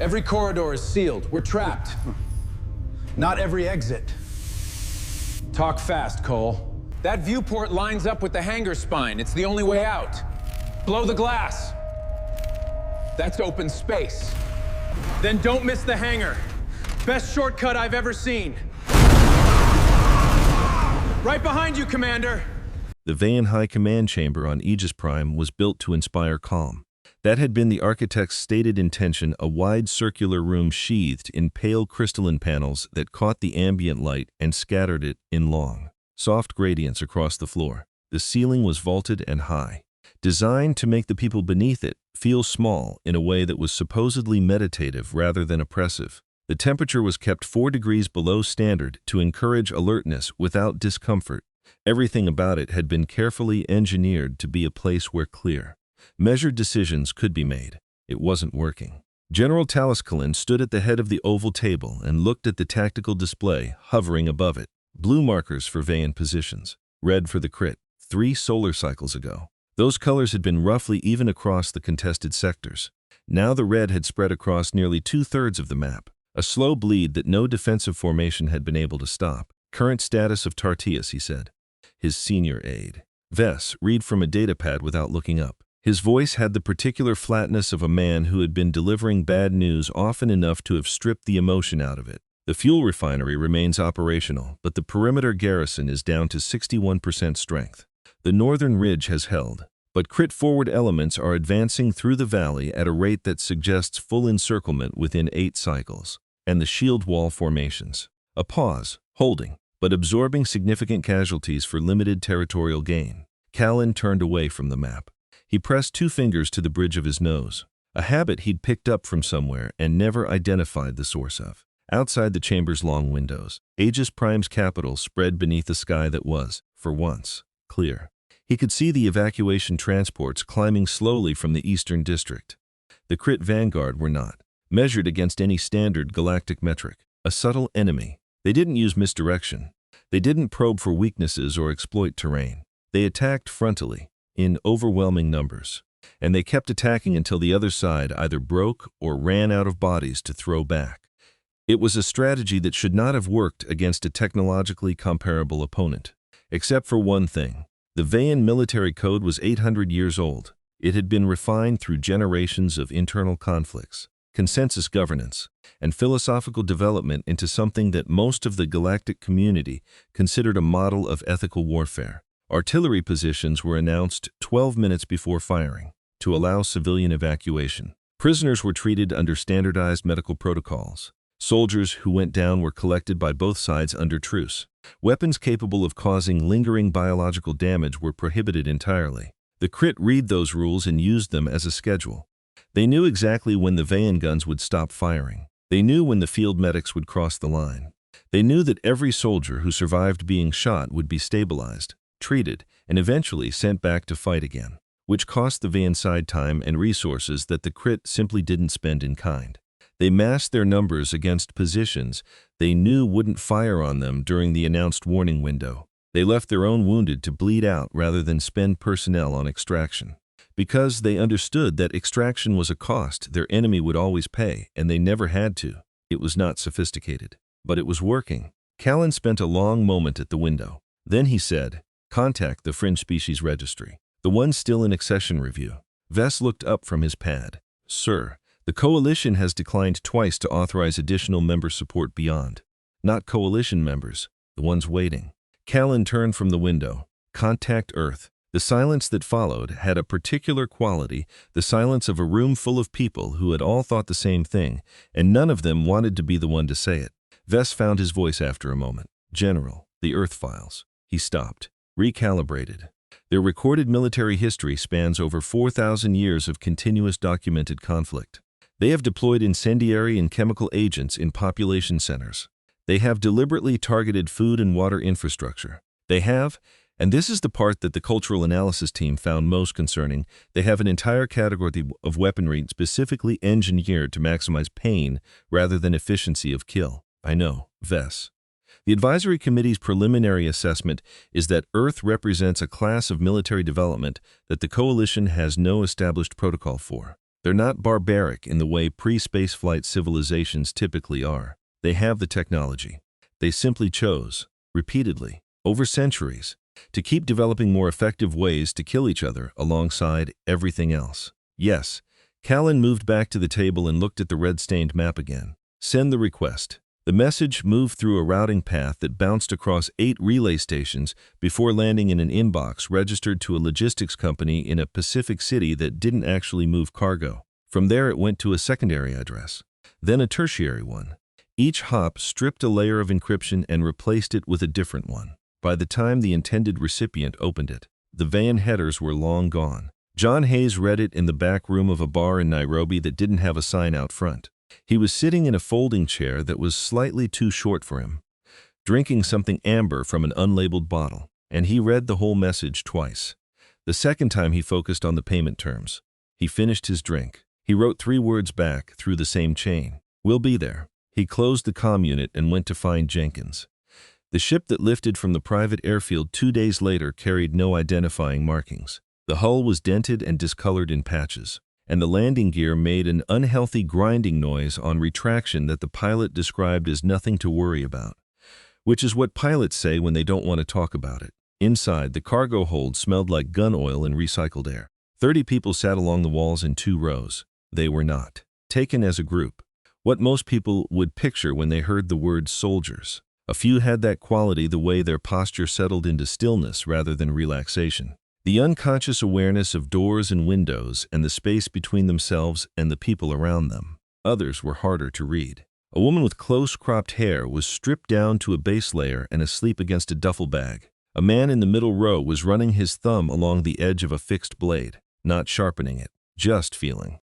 Every corridor is sealed. We're trapped. Not every exit. Talk fast, Cole. That viewport lines up with the hangar spine. It's the only way out. Blow the glass. That's open space. Then don't miss the hangar. Best shortcut I've ever seen. Right behind you, Commander. The Veyan High Command Chamber on Aegis Prime was built to inspire calm. That had been the architect's stated intention, a wide circular room sheathed in pale crystalline panels that caught the ambient light and scattered it in long, soft gradients across the floor. The ceiling was vaulted and high, designed to make the people beneath it feel small in a way that was supposedly meditative rather than oppressive. The temperature was kept 4 degrees below standard to encourage alertness without discomfort. Everything about it had been carefully engineered to be a place where clear, measured decisions could be made. It wasn't working. General Taliskalen stood at the head of the oval table and looked at the tactical display hovering above it. Blue markers for Veyan positions, red for the crit, 3 solar cycles ago. Those colors had been roughly even across the contested sectors. Now the red had spread across nearly 2/3 of the map, a slow bleed that no defensive formation had been able to stop. Current status of Tartius, he said. His senior aide. Vess, read from a datapad without looking up. His voice had the particular flatness of a man who had been delivering bad news often enough to have stripped the emotion out of it. The fuel refinery remains operational, but the perimeter garrison is down to 61% strength. The northern ridge has held, but crit-forward elements are advancing through the valley at a rate that suggests full encirclement within 8 cycles. And the shield wall formations. A pause, holding, but absorbing significant casualties for limited territorial gain. Callan turned away from the map. He pressed 2 fingers to the bridge of his nose, a habit he'd picked up from somewhere and never identified the source of. Outside the chamber's long windows, Aegis Prime's capital spread beneath a sky that was, for once, clear. He could see the evacuation transports climbing slowly from the eastern district. The crit vanguard were not, measured against any standard galactic metric, a subtle enemy. They didn't use misdirection. They didn't probe for weaknesses or exploit terrain. They attacked frontally, in overwhelming numbers. And they kept attacking until the other side either broke or ran out of bodies to throw back. It was a strategy that should not have worked against a technologically comparable opponent. Except for one thing. The Veyan military code was 800 years old. It had been refined through generations of internal conflicts, consensus governance, and philosophical development into something that most of the galactic community considered a model of ethical warfare. Artillery positions were announced 12 minutes before firing to allow civilian evacuation. Prisoners were treated under standardized medical protocols. Soldiers who went down were collected by both sides under truce. Weapons capable of causing lingering biological damage were prohibited entirely. The crit read those rules and used them as a schedule. They knew exactly when the Veyan guns would stop firing. They knew when the field medics would cross the line. They knew that every soldier who survived being shot would be stabilized, treated, and eventually sent back to fight again, which cost the Veyan side time and resources that the crit simply didn't spend in kind. They massed their numbers against positions they knew wouldn't fire on them during the announced warning window. They left their own wounded to bleed out rather than spend personnel on extraction. Because they understood that extraction was a cost their enemy would always pay, and they never had to. It was not sophisticated, but it was working. Callan spent a long moment at the window. Then he said, "Contact the Fringe Species Registry, the one still in accession review." Vess looked up from his pad. "Sir, the Coalition has declined twice to authorize additional member support beyond. Not Coalition members, the ones waiting." Callan turned from the window. "Contact Earth." The silence that followed had a particular quality, the silence of a room full of people who had all thought the same thing, and none of them wanted to be the one to say it. Vess found his voice after a moment. "General, the Earth files." He stopped, recalibrated. Their recorded military history spans over 4,000 years of continuous documented conflict. They have deployed incendiary and chemical agents in population centers. They have deliberately targeted food and water infrastructure. They have, and this is the part that the cultural analysis team found most concerning, they have an entire category of weaponry specifically engineered to maximize pain rather than efficiency of kill. I know, Vess. The advisory committee's preliminary assessment is that Earth represents a class of military development that the Coalition has no established protocol for. They're not barbaric in the way pre-spaceflight civilizations typically are. They have the technology. They simply chose, repeatedly, over centuries, to keep developing more effective ways to kill each other alongside everything else. Yes, Callan moved back to the table and looked at the red-stained map again. Send the request. The message moved through a routing path that bounced across 8 relay stations before landing in an inbox registered to a logistics company in a Pacific city that didn't actually move cargo. From there it went to a secondary address, then a tertiary one. Each hop stripped a layer of encryption and replaced it with a different one. By the time the intended recipient opened it, the van headers were long gone. John Hayes read it in the back room of a bar in Nairobi that didn't have a sign out front. He was sitting in a folding chair that was slightly too short for him, drinking something amber from an unlabeled bottle, and he read the whole message twice. The second time he focused on the payment terms. He finished his drink. He wrote 3 words back through the same chain. "We'll be there." He closed the comm unit and went to find Jenkins. The ship that lifted from the private airfield 2 days later carried no identifying markings. The hull was dented and discolored in patches, and the landing gear made an unhealthy grinding noise on retraction that the pilot described as nothing to worry about, which is what pilots say when they don't want to talk about it. Inside, the cargo hold smelled like gun oil and recycled air. 30 people sat along the walls in 2 rows. They were not taken as a group, what most people would picture when they heard the word soldiers. A few had that quality the way their posture settled into stillness rather than relaxation. The unconscious awareness of doors and windows and the space between themselves and the people around them. Others were harder to read. A woman with close-cropped hair was stripped down to a base layer and asleep against a duffel bag. A man in the middle row was running his thumb along the edge of a fixed blade, not sharpening it, just feeling.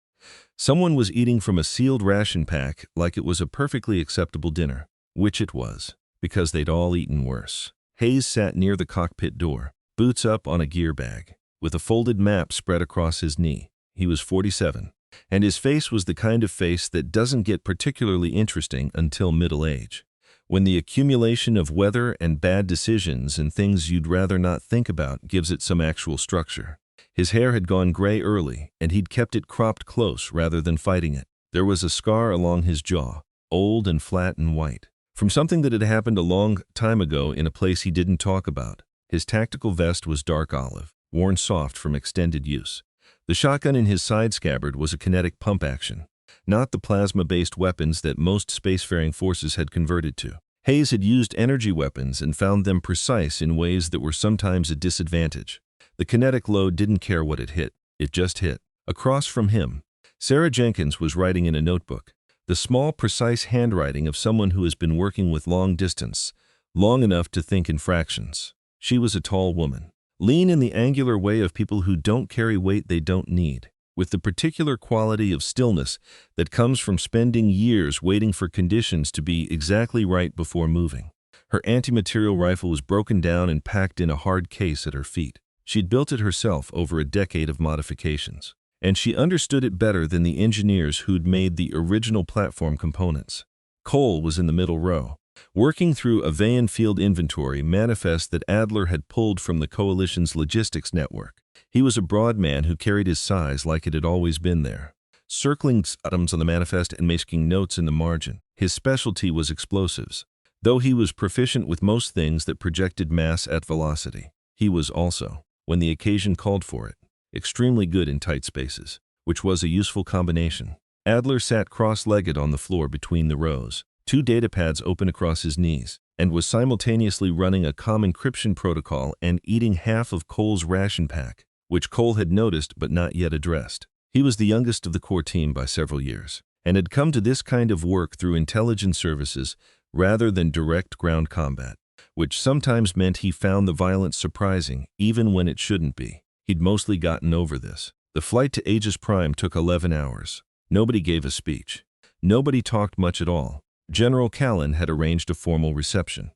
Someone was eating from a sealed ration pack like it was a perfectly acceptable dinner, which it was, because they'd all eaten worse. Hayes sat near the cockpit door, boots up on a gear bag, with a folded map spread across his knee. He was 47, and his face was the kind of face that doesn't get particularly interesting until middle age, when the accumulation of weather and bad decisions and things you'd rather not think about gives it some actual structure. His hair had gone gray early, and he'd kept it cropped close rather than fighting it. There was a scar along his jaw, old and flat and white, from something that had happened a long time ago in a place he didn't talk about. His tactical vest was dark olive, worn soft from extended use. The shotgun in his side scabbard was a kinetic pump action, not the plasma-based weapons that most spacefaring forces had converted to. Hayes had used energy weapons and found them precise in ways that were sometimes a disadvantage. The kinetic load didn't care what it just hit. Across from him, Sarah Jenkins was writing in a notebook, the small, precise handwriting of someone who has been working with long distance, long enough to think in fractions. She was a tall woman, lean in the angular way of people who don't carry weight they don't need, with the particular quality of stillness that comes from spending years waiting for conditions to be exactly right before moving. Her anti-material rifle was broken down and packed in a hard case at her feet. She'd built it herself over a decade of modifications, and she understood it better than the engineers who'd made the original platform components. Cole was in the middle row, working through a van field inventory manifest that Adler had pulled from the Coalition's logistics network. He was a broad man who carried his size like it had always been there, circling items on the manifest and making notes in the margin. His specialty was explosives, though he was proficient with most things that projected mass at velocity. He was also, when the occasion called for it, extremely good in tight spaces, which was a useful combination. Adler sat cross-legged on the floor between the rows, 2 datapads open across his knees, and was simultaneously running a comm encryption protocol and eating half of Cole's ration pack, which Cole had noticed but not yet addressed. He was the youngest of the core team by several years, and had come to this kind of work through intelligence services rather than direct ground combat, which sometimes meant he found the violence surprising even when it shouldn't be. He'd mostly gotten over this. The flight to Aegis Prime took 11 hours. Nobody gave a speech. Nobody talked much at all. General Callan had arranged a formal reception.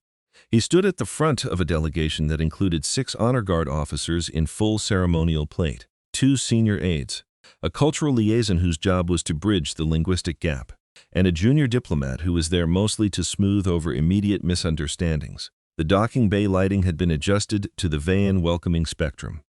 He stood at the front of a delegation that included 6 honor guard officers in full ceremonial plate, 2 senior aides, a cultural liaison whose job was to bridge the linguistic gap, and a junior diplomat who was there mostly to smooth over immediate misunderstandings. The docking bay lighting had been adjusted to the van welcoming spectrum.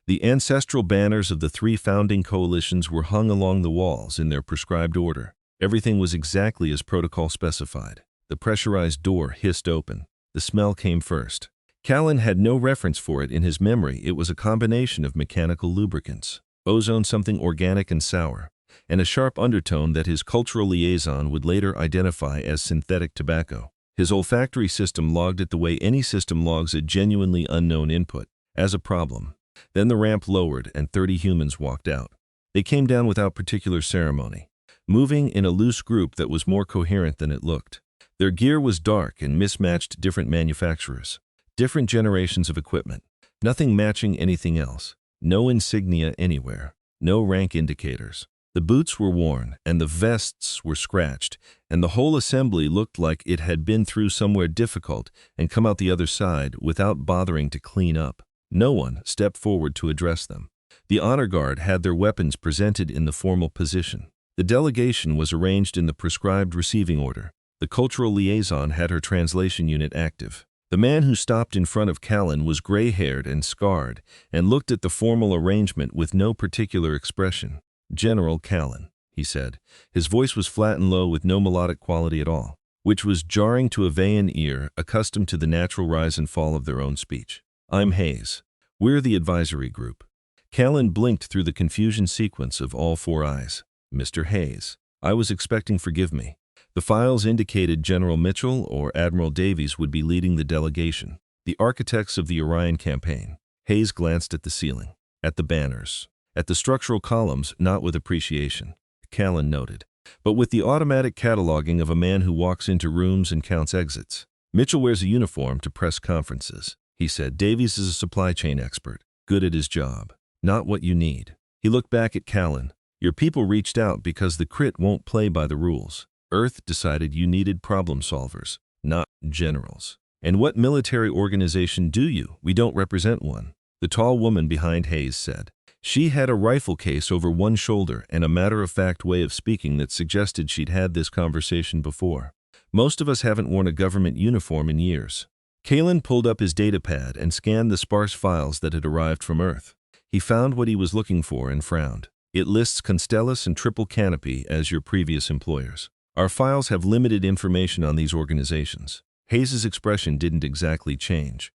The ancestral banners of the 3 founding coalitions were hung along the walls in their prescribed order. Everything was exactly as protocol specified. The pressurized door hissed open. The smell came first. Callan had no reference for it in his memory. It was a combination of mechanical lubricants, ozone, something organic and sour, and a sharp undertone that his cultural liaison would later identify as synthetic tobacco. His olfactory system logged it the way any system logs a genuinely unknown input, as a problem. Then the ramp lowered and 30 humans walked out. They came down without particular ceremony, moving in a loose group that was more coherent than it looked. Their gear was dark and mismatched, different manufacturers, different generations of equipment, nothing matching anything else, no insignia anywhere, no rank indicators. The boots were worn, and the vests were scratched, and the whole assembly looked like it had been through somewhere difficult and come out the other side without bothering to clean up. No one stepped forward to address them. The honor guard had their weapons presented in the formal position. The delegation was arranged in the prescribed receiving order. The cultural liaison had her translation unit active. The man who stopped in front of Callan was gray-haired and scarred and looked at the formal arrangement with no particular expression. "General Callan," he said. His voice was flat and low with no melodic quality at all, which was jarring to a Veyan ear accustomed to the natural rise and fall of their own speech. "I'm Hayes. We're the advisory group." Callan blinked through the confusion sequence of all 4 eyes. "Mr. Hayes, I was expecting, forgive me." The files indicated General Mitchell or Admiral Davies would be leading the delegation, the architects of the Orion campaign. Hayes glanced at the ceiling, at the banners, at the structural columns, not with appreciation, Callan noted, but with the automatic cataloging of a man who walks into rooms and counts exits. "Mitchell wears a uniform to press conferences," he said. "Davies is a supply chain expert, good at his job. Not what you need." He looked back at Callan. "Your people reached out because the crit won't play by the rules. Earth decided you needed problem solvers, not generals. And what military organization do you? We don't represent one," the tall woman behind Hayes said. She had a rifle case over one shoulder and a matter-of-fact way of speaking that suggested she'd had this conversation before. "Most of us haven't worn a government uniform in years." Callan pulled up his datapad and scanned the sparse files that had arrived from Earth. He found what he was looking for and frowned. "It lists Constellus and Triple Canopy as your previous employers. Our files have limited information on these organizations." Hayes' expression didn't exactly change,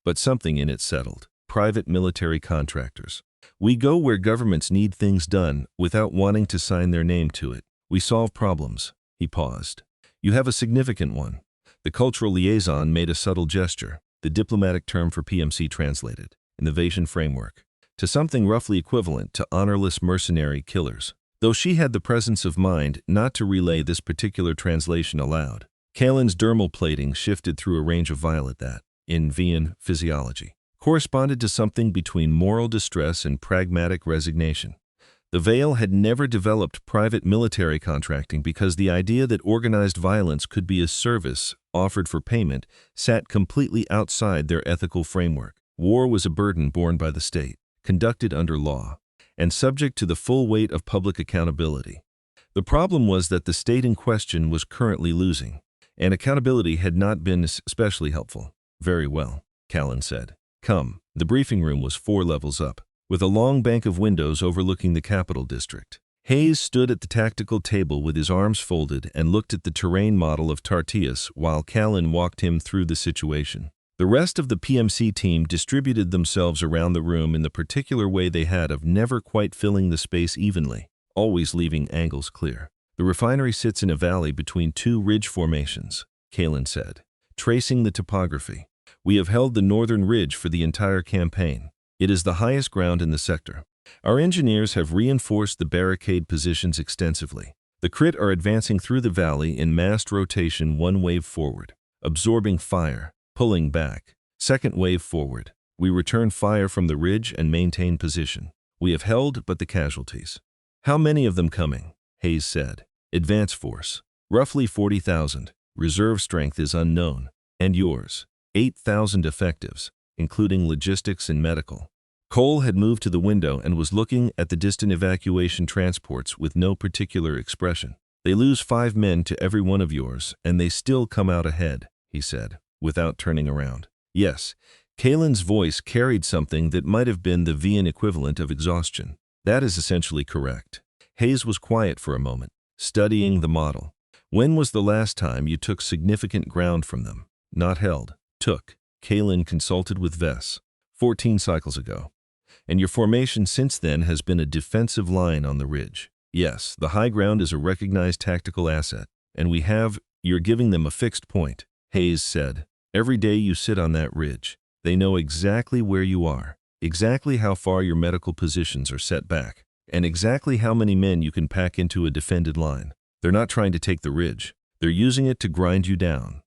but something in it settled. "Private military contractors. We go where governments need things done without wanting to sign their name to it. We solve problems." He paused. "You have a significant one." The cultural liaison made a subtle gesture, the diplomatic term for PMC translated, in the Vasion framework, to something roughly equivalent to honorless mercenary killers, though she had the presence of mind not to relay this particular translation aloud. Callan's dermal plating shifted through a range of violet that, in Veyan physiology, corresponded to something between moral distress and pragmatic resignation. The Veil had never developed private military contracting because the idea that organized violence could be a service offered for payment sat completely outside their ethical framework. War was a burden borne by the state, conducted under law, and subject to the full weight of public accountability. The problem was that the state in question was currently losing, and accountability had not been especially helpful. "Very well," Callan said. "Come." The briefing room was 4 levels up, with a long bank of windows overlooking the capital district. Hayes stood at the tactical table with his arms folded and looked at the terrain model of Tartius while Callan walked him through the situation. The rest of the PMC team distributed themselves around the room in the particular way they had of never quite filling the space evenly, always leaving angles clear. "The refinery sits in a valley between 2 ridge formations," Callan said, tracing the topography. "We have held the northern ridge for the entire campaign. It is the highest ground in the sector. Our engineers have reinforced the barricade positions extensively. The crit are advancing through the valley in massed rotation, 1 wave forward, absorbing fire, pulling back, 2nd wave forward. We return fire from the ridge and maintain position. We have held but the casualties." "How many of them coming?" Hayes said. "Advance force. Roughly 40,000. Reserve strength is unknown. And yours?" 8,000 effectives, including logistics and medical." Cole had moved to the window and was looking at the distant evacuation transports with no particular expression. "They lose 5 men to every one of yours, and they still come out ahead," he said, without turning around. "Yes," Kalen's voice carried something that might have been the Vian equivalent of exhaustion. That is essentially correct. Hayes was quiet for a moment, studying the model. When was the last time you took significant ground from them? Not held. Took. Kalen consulted with Vess. 14 cycles ago. And your formation since then has been a defensive line on the ridge. Yes, the high ground is a recognized tactical asset, and you're giving them a fixed point, Hayes said. Every day you sit on that ridge, they know exactly where you are, exactly how far your medical positions are set back, and exactly how many men you can pack into a defended line. They're not trying to take the ridge. They're using it to grind you down.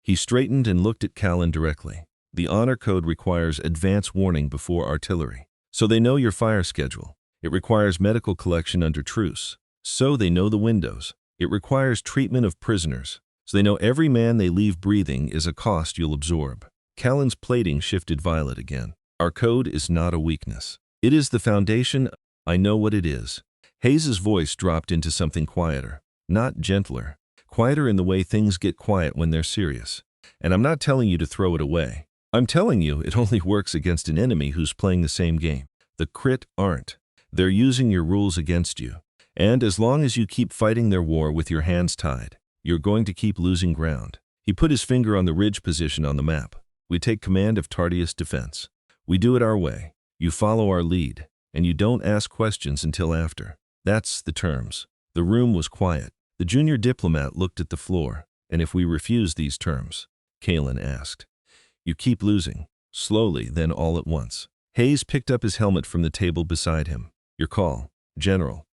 He straightened and looked at Kalen directly. The honor code requires advance warning before artillery, so they know your fire schedule. It requires medical collection under truce, so they know the windows. It requires treatment of prisoners, so they know every man they leave breathing is a cost you'll absorb. Kalen's plating shifted violet again. Our code is not a weakness. It is the foundation. I know what it is. Hayes's voice dropped into something quieter, not gentler. Quieter in the way things get quiet when they're serious. And I'm not telling you to throw it away. I'm telling you it only works against an enemy who's playing the same game. The crit aren't. They're using your rules against you. And as long as you keep fighting their war with your hands tied, you're going to keep losing ground. He put his finger on the ridge position on the map. We take command of Tardius defense. We do it our way. You follow our lead, and you don't ask questions until after. That's the terms. The room was quiet. The junior diplomat looked at the floor. And if we refuse these terms? Kalen asked. You keep losing. Slowly, then all at once. Hayes picked up his helmet from the table beside him. Your call, General.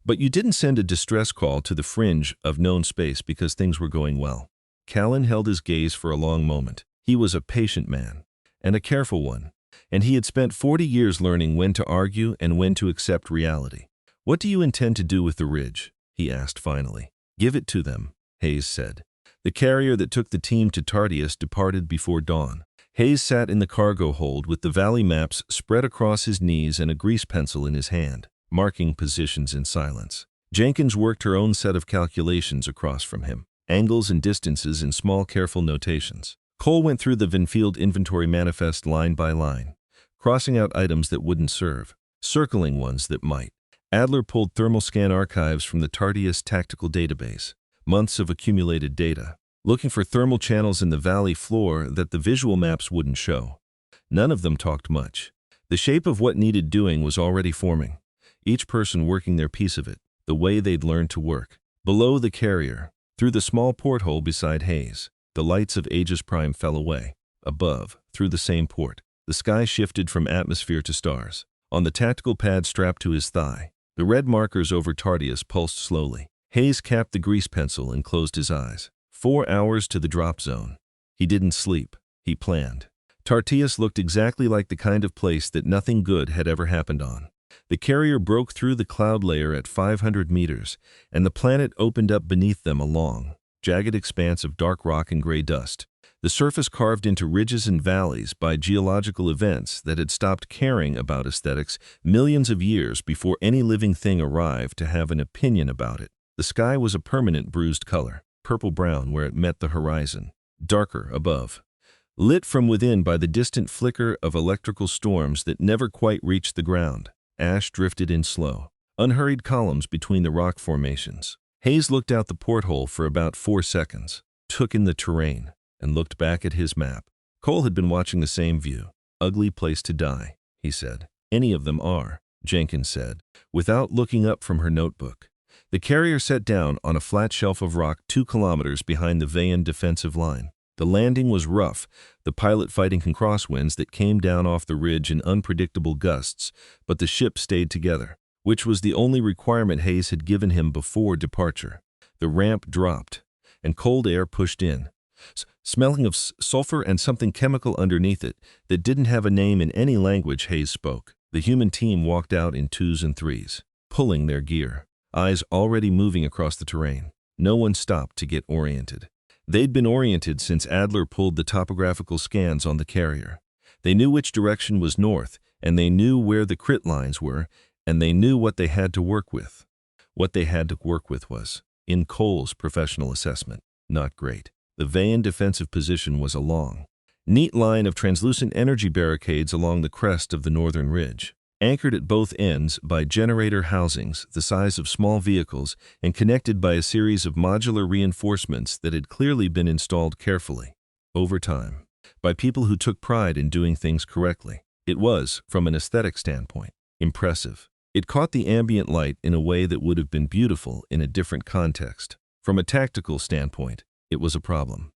But you didn't send a distress call to the fringe of known space because things were going well. Kalen held his gaze for a long moment. He was a patient man, and a careful one, and he had spent 40 years learning when to argue and when to accept reality. What do you intend to do with the ridge? He asked finally. Give it to them, Hayes said. The carrier that took the team to Tardius departed before dawn. Hayes sat in the cargo hold with the valley maps spread across his knees and a grease pencil in his hand, marking positions in silence. Jenkins worked her own set of calculations across from him, angles and distances in small careful notations. Cole went through the Vinfield inventory manifest line by line, crossing out items that wouldn't serve, circling ones that might. Adler pulled thermal scan archives from the Tardius tactical database, months of accumulated data, looking for thermal channels in the valley floor that the visual maps wouldn't show. None of them talked much. The shape of what needed doing was already forming, each person working their piece of it, the way they'd learned to work. Below the carrier, through the small porthole beside Hayes, the lights of Aegis Prime fell away. Above, through the same port, the sky shifted from atmosphere to stars. On the tactical pad strapped to his thigh, the red markers over Tardius pulsed slowly. Hayes capped the grease pencil and closed his eyes. 4 hours to the drop zone. He didn't sleep. He planned. Tardius looked exactly like the kind of place that nothing good had ever happened on. The carrier broke through the cloud layer at 500 meters, and the planet opened up beneath them a long, jagged expanse of dark rock and gray dust. The surface carved into ridges and valleys by geological events that had stopped caring about aesthetics millions of years before any living thing arrived to have an opinion about it. The sky was a permanent bruised color, purple-brown where it met the horizon, darker above, lit from within by the distant flicker of electrical storms that never quite reached the ground. Ash drifted in slow, unhurried columns between the rock formations. Hayes looked out the porthole for about 4 seconds, took in the terrain, and looked back at his map. Cole had been watching the same view. Ugly place to die, he said. Any of them are, Jenkins said, without looking up from her notebook. The carrier set down on a flat shelf of rock 2 kilometers behind the Vayan defensive line. The landing was rough, the pilot fighting crosswinds that came down off the ridge in unpredictable gusts, but the ship stayed together, which was the only requirement Hayes had given him before departure. The ramp dropped, and cold air pushed in, smelling of sulfur and something chemical underneath it that didn't have a name in any language Hayes spoke. The human team walked out in 2s and 3s, pulling their gear, eyes already moving across the terrain. No one stopped to get oriented. They'd been oriented since Adler pulled the topographical scans on the carrier. They knew which direction was north, and they knew where the crit lines were, and they knew what they had to work with. What they had to work with was, in Cole's professional assessment, not great. The Vayan defensive position was a long, neat line of translucent energy barricades along the crest of the northern ridge. Anchored at both ends by generator housings the size of small vehicles and connected by a series of modular reinforcements that had clearly been installed carefully, over time, by people who took pride in doing things correctly. It was, from an aesthetic standpoint, impressive. It caught the ambient light in a way that would have been beautiful in a different context. From a tactical standpoint, it was a problem.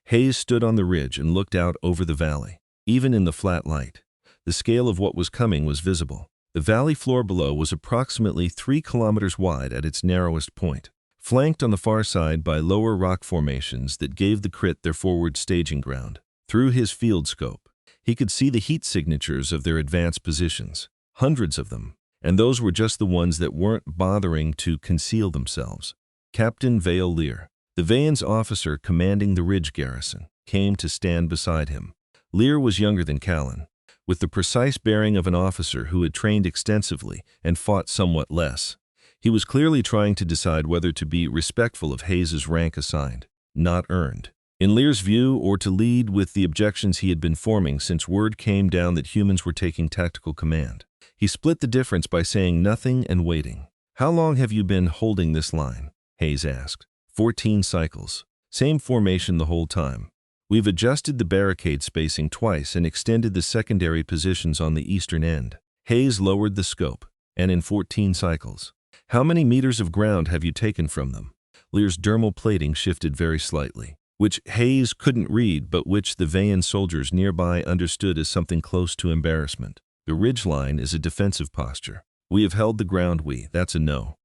Hayes stood on the ridge and looked out over the valley. Even in the flat light, the scale of what was coming was visible. The valley floor below was approximately 3 kilometers wide at its narrowest point, flanked on the far side by lower rock formations that gave the crit their forward staging ground. Through his field scope, he could see the heat signatures of their advanced positions, hundreds of them, and those were just the ones that weren't bothering to conceal themselves. Captain Vale Lear, the Vayan's officer commanding the ridge garrison, came to stand beside him. Lear was younger than Callan, with the precise bearing of an officer who had trained extensively and fought somewhat less. He was clearly trying to decide whether to be respectful of Hayes's rank assigned, not earned, in Lear's view, or to lead with the objections he had been forming since word came down that humans were taking tactical command. He split the difference by saying nothing and waiting. "How long have you been holding this line?" Hayes asked. 14 cycles. Same formation the whole time. We've adjusted the barricade spacing twice and extended the secondary positions on the eastern end. Hayes lowered the scope, and in 14 cycles. How many meters of ground have you taken from them? Lear's dermal plating shifted very slightly, which Hayes couldn't read but which the Vayan soldiers nearby understood as something close to embarrassment. The ridgeline is a defensive posture. We have held the ground. That's a no.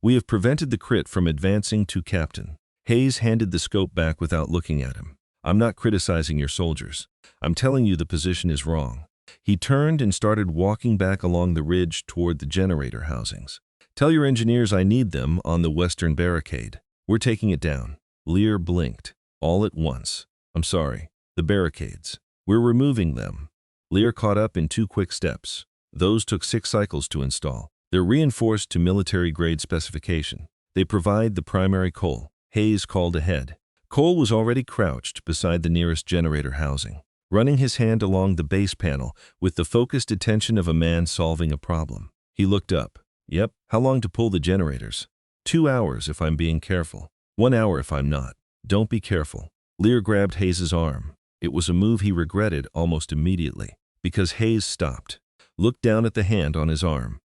We have prevented the crit from advancing to Captain. Hayes handed the scope back without looking at him. I'm not criticizing your soldiers. I'm telling you the position is wrong. He turned and started walking back along the ridge toward the generator housings. Tell your engineers I need them on the western barricade. We're taking it down. Lear blinked, all at once. I'm sorry. The barricades. We're removing them. Lear caught up in 2 quick steps. Those took 6 cycles to install. They're reinforced to military-grade specification. They provide the primary coal. Hayes called ahead. Cole was already crouched beside the nearest generator housing, running his hand along the base panel with the focused attention of a man solving a problem. He looked up. Yep. How long to pull the generators? 2 hours if I'm being careful. 1 hour if I'm not. Don't be careful. Lear grabbed Hayes's arm. It was a move he regretted almost immediately, because Hayes stopped, looked down at the hand on his arm,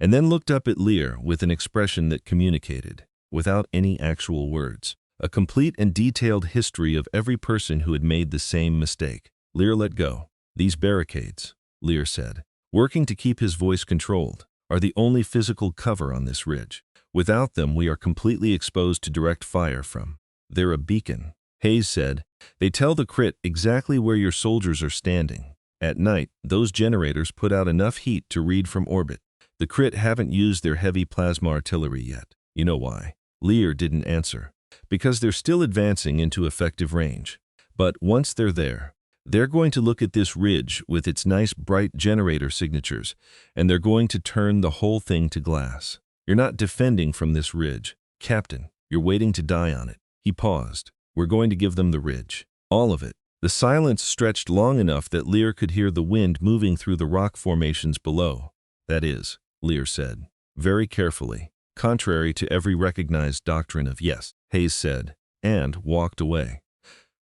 and then looked up at Lear with an expression that communicated, without any actual words, a complete and detailed history of every person who had made the same mistake. Lear let go. These barricades, Lear said, working to keep his voice controlled, are the only physical cover on this ridge. Without them, we are completely exposed to direct fire from. They're a beacon. Hayes said, they tell the crit exactly where your soldiers are standing. At night, those generators put out enough heat to read from orbit. The crit haven't used their heavy plasma artillery yet. You know why? Lear didn't answer. Because they're still advancing into effective range. But once they're there, they're going to look at this ridge with its nice bright generator signatures, and they're going to turn the whole thing to glass. You're not defending from this ridge. Captain, you're waiting to die on it. He paused. We're going to give them the ridge. All of it. The silence stretched long enough that Lear could hear the wind moving through the rock formations below. That is, Lear said, very carefully, contrary to every recognized doctrine of yes, Hayes said, and walked away.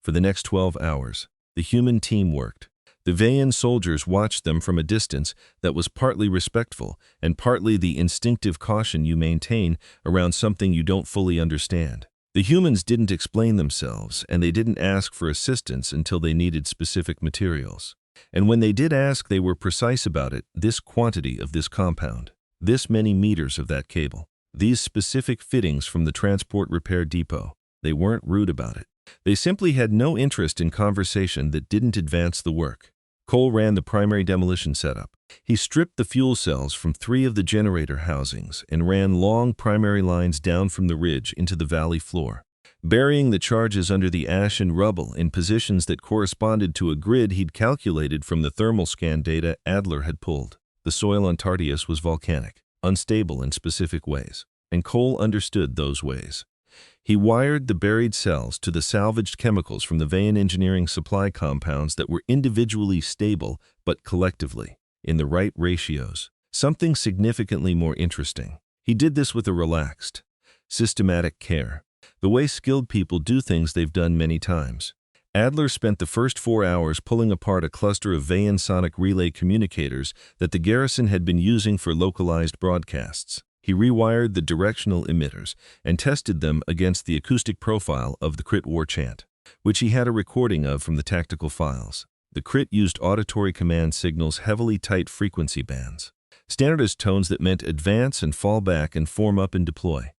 For the next 12 hours, the human team worked. The Vayan soldiers watched them from a distance that was partly respectful and partly the instinctive caution you maintain around something you don't fully understand. The humans didn't explain themselves, and they didn't ask for assistance until they needed specific materials. And when they did ask, they were precise about it. This quantity of this compound, this many meters of that cable, these specific fittings from the transport repair depot. They weren't rude about it. They simply had no interest in conversation that didn't advance the work. Cole ran the primary demolition setup. He stripped the fuel cells from 3 of the generator housings and ran long primary lines down from the ridge into the valley floor, burying the charges under the ash and rubble in positions that corresponded to a grid he'd calculated from the thermal scan data Adler had pulled. The soil on Tardius was volcanic, unstable in specific ways, and Cole understood those ways. He wired the buried cells to the salvaged chemicals from the Veyan engineering supply compounds that were individually stable but collectively in the right ratios. Something significantly more interesting. He did this with a relaxed, systematic care, the way skilled people do things they've done many times. Adler spent the first 4 hours pulling apart a cluster of Veyan sonic relay communicators that the garrison had been using for localized broadcasts. He rewired the directional emitters and tested them against the acoustic profile of the crit war chant, which he had a recording of from the tactical files. The crit used auditory command signals, heavily tight frequency bands, standardized tones that meant advance and fall back and form up and deploy.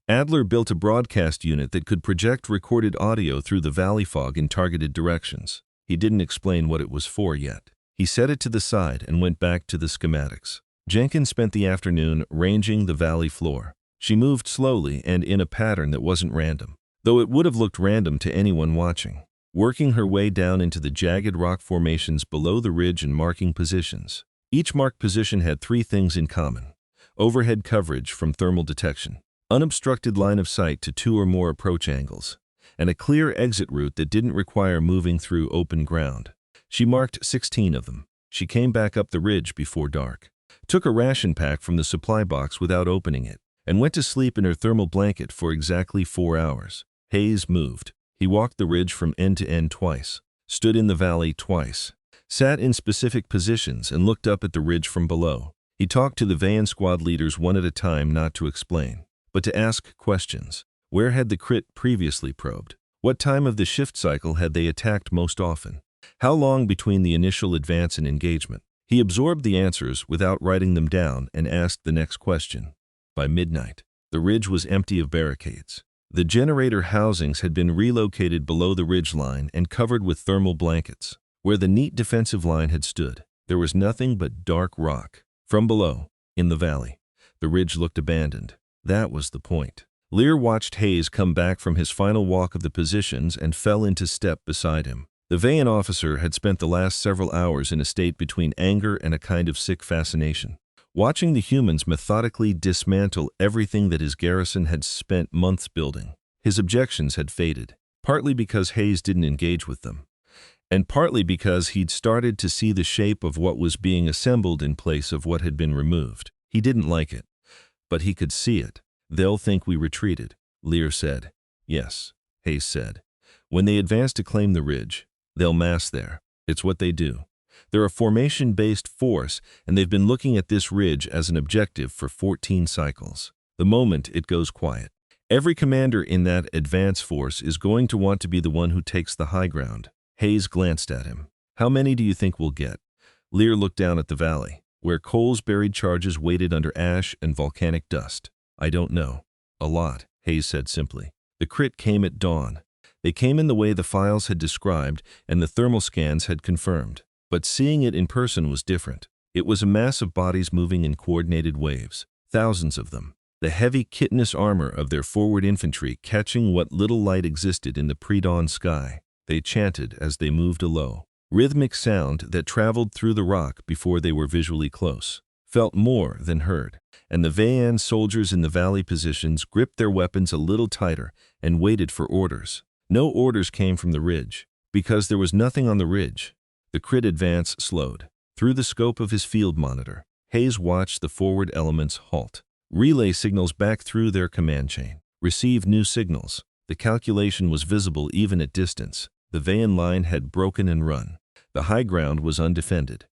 Adler built a broadcast unit that could project recorded audio through the valley fog in targeted directions. He didn't explain what it was for yet. He set it to the side and went back to the schematics. Jenkins spent the afternoon ranging the valley floor. She moved slowly and in a pattern that wasn't random, though it would have looked random to anyone watching, working her way down into the jagged rock formations below the ridge and marking positions. Each marked position had 3 things in common: overhead coverage from thermal detection, unobstructed line of sight to 2 or more approach angles, and a clear exit route that didn't require moving through open ground. She marked 16 of them. She came back up the ridge before dark, took a ration pack from the supply box without opening it, and went to sleep in her thermal blanket for exactly 4 hours. Hayes moved. He walked the ridge from end to end twice, stood in the valley twice, sat in specific positions and looked up at the ridge from below. He talked to the Veyan squad leaders one at a time, not to explain, but to ask questions. Where had the crit previously probed? What time of the shift cycle had they attacked most often? How long between the initial advance and engagement? He absorbed the answers without writing them down and asked the next question. By midnight, the ridge was empty of barricades. The generator housings had been relocated below the ridge line and covered with thermal blankets. Where the neat defensive line had stood, there was nothing but dark rock. From below, in the valley, the ridge looked abandoned. That was the point. Lear watched Hayes come back from his final walk of the positions and fell into step beside him. The Veyan officer had spent the last several hours in a state between anger and a kind of sick fascination, watching the humans methodically dismantle everything that his garrison had spent months building. His objections had faded, partly because Hayes didn't engage with them, and partly because he'd started to see the shape of what was being assembled in place of what had been removed. He didn't like it, but he could see it. They'll think we retreated, Lear said. Yes, Hayes said. When they advance to claim the ridge, they'll mass there. It's what they do. They're a formation-based force, and they've been looking at this ridge as an objective for 14 cycles. The moment it goes quiet, every commander in that advance force is going to want to be the one who takes the high ground. Hayes glanced at him. How many do you think we'll get? Lear looked down at the valley, where Cole's buried charges waited under ash and volcanic dust. I don't know. A lot, Hayes said simply. The crit came at dawn. They came in the way the files had described and the thermal scans had confirmed. But seeing it in person was different. It was a mass of bodies moving in coordinated waves, thousands of them. The heavy chitinous armor of their forward infantry catching what little light existed in the pre-dawn sky. They chanted as they moved a low, rhythmic sound that traveled through the rock before they were visually close, felt more than heard. And the Veyan soldiers in the valley positions gripped their weapons a little tighter and waited for orders. No orders came from the ridge, because there was nothing on the ridge. The crit advance slowed. Through the scope of his field monitor, Hayes watched the forward elements halt. Relay signals back through their command chain. Receive new signals. The calculation was visible even at distance. The Veyan line had broken and run. The high ground was undefended.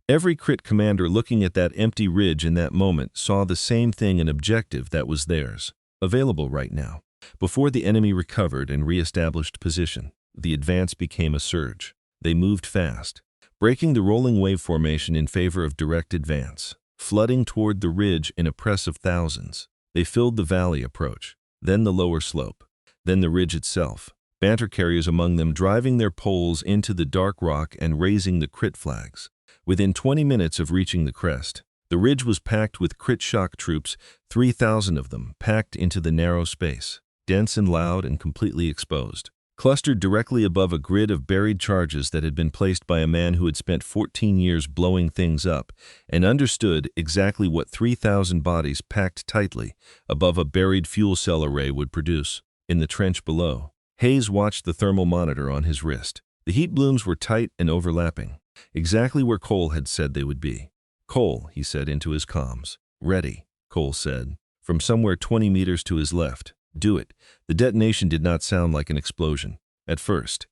Every crit commander looking at that empty ridge in that moment saw the same thing, an objective that was theirs, available right now. Before the enemy recovered and re-established position, the advance became a surge. They moved fast, breaking the rolling wave formation in favor of direct advance, flooding toward the ridge in a press of thousands. They filled the valley approach, then the lower slope, then the ridge itself, banter carriers among them driving their poles into the dark rock and raising the crit flags. Within 20 minutes of reaching the crest, the ridge was packed with crit shock troops, 3,000 of them packed into the narrow space, dense and loud and completely exposed. clustered directly above a grid of buried charges that had been placed by a man who had spent 14 years blowing things up and understood exactly what 3,000 bodies packed tightly above a buried fuel cell array would produce. In the trench below, Hayes watched the thermal monitor on his wrist. The heat blooms were tight and overlapping, exactly where Cole had said they would be. "Cole," he said into his comms. "Ready," Cole said, from somewhere 20 meters to his left. "Do it." The detonation did not sound like an explosion. At first,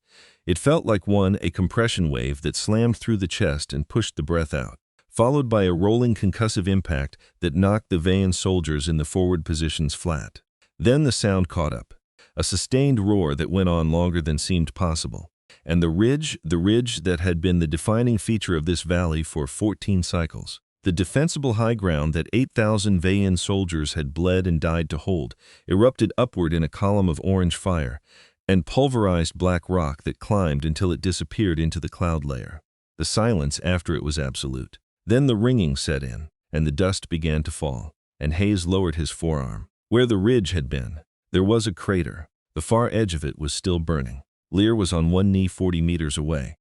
it felt like a compression wave that slammed through the chest and pushed the breath out, followed by a rolling concussive impact that knocked the Veyan soldiers in the forward positions flat. Then the sound caught up, a sustained roar that went on longer than seemed possible. And the ridge that had been the defining feature of this valley for 14 cycles, the defensible high ground that 8,000 Veyan soldiers had bled and died to hold, erupted upward in a column of orange fire and pulverized black rock that climbed until it disappeared into the cloud layer. The silence after it was absolute. Then the ringing set in, and the dust began to fall, and Hayes lowered his forearm. Where the ridge had been, there was a crater. The far edge of it was still burning. Lear was on one knee 40 meters away,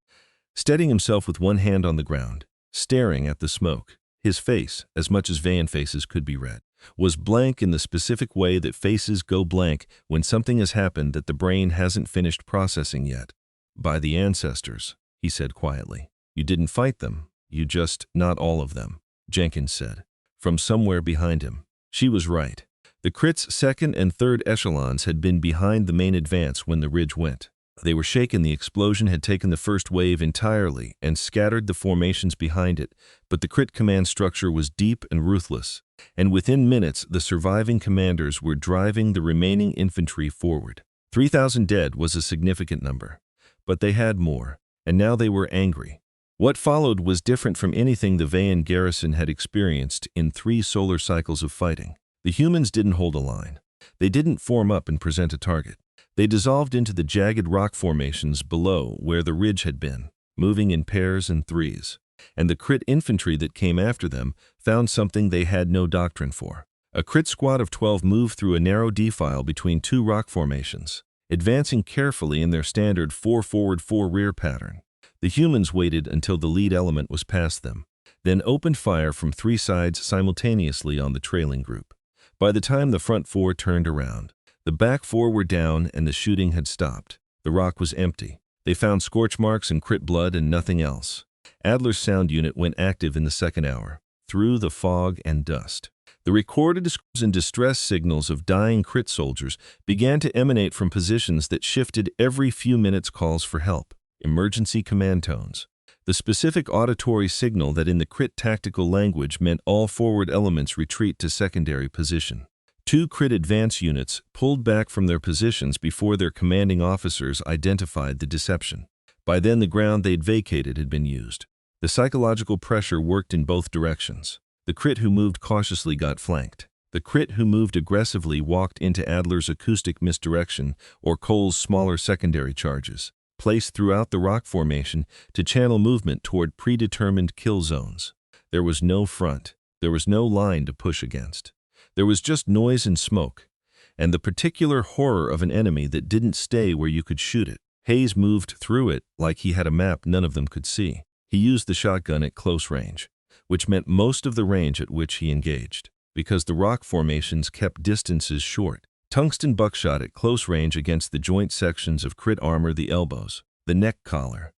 steadying himself with one hand on the ground, staring at the smoke. His face, as much as Veyan faces could be read, was blank in the specific way that faces go blank when something has happened that the brain hasn't finished processing yet. "By the ancestors," he said quietly. "You didn't fight them. You just, not all of them," Jenkins said, from somewhere behind him. She was right. The Crit's second and third echelons had been behind the main advance when the ridge went. They were shaken. The explosion had taken the first wave entirely and scattered the formations behind it, but the Crit command structure was deep and ruthless, and within minutes the surviving commanders were driving the remaining infantry forward. 3,000 dead was a significant number, but they had more, and now they were angry. What followed was different from anything the Veyan garrison had experienced in 3 solar cycles of fighting. The humans didn't hold a line. They didn't form up and present a target. They dissolved into the jagged rock formations below where the ridge had been, moving in pairs and threes. And the Crit infantry that came after them found something they had no doctrine for. A Crit squad of 12 moved through a narrow defile between 2 rock formations, advancing carefully in their standard 4 forward 4 rear pattern. The humans waited until the lead element was past them, then opened fire from 3 sides simultaneously on the trailing group. By the time the front 4 turned around, the back 4 were down and the shooting had stopped. The rock was empty. They found scorch marks and Crit blood and nothing else. Adler's sound unit went active in the second hour, through the fog and dust. The recorded and distress signals of dying Crit soldiers began to emanate from positions that shifted every few minutes. Calls for help, emergency command tones. The specific auditory signal that in the Crit tactical language meant all forward elements retreat to secondary position. 2 Crit advance units pulled back from their positions before their commanding officers identified the deception. By then the ground they'd vacated had been used. The psychological pressure worked in both directions. The Crit who moved cautiously got flanked. The Crit who moved aggressively walked into Adler's acoustic misdirection or Cole's smaller secondary charges, placed throughout the rock formation to channel movement toward predetermined kill zones. There was no front. There was no line to push against. There was just noise and smoke, and the particular horror of an enemy that didn't stay where you could shoot it. Hayes moved through it like he had a map none of them could see. He used the shotgun at close range, which meant most of the range at which he engaged, because the rock formations kept distances short. Tungsten buckshot at close range against the joint sections of Crit armor, the elbows, the neck collar.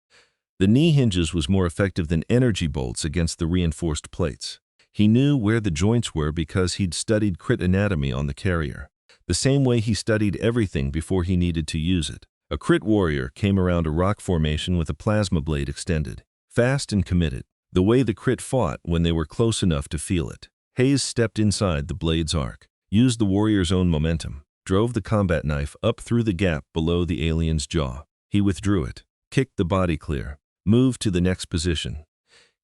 The knee hinges was more effective than energy bolts against the reinforced plates. He knew where the joints were because he'd studied Crit anatomy on the carrier, the same way he studied everything before he needed to use it. A Crit warrior came around a rock formation with a plasma blade extended, fast and committed, the way the Crit fought when they were close enough to feel it. Hayes stepped inside the blade's arc, used the warrior's own momentum, drove the combat knife up through the gap below the alien's jaw. He withdrew it, kicked the body clear, moved to the next position.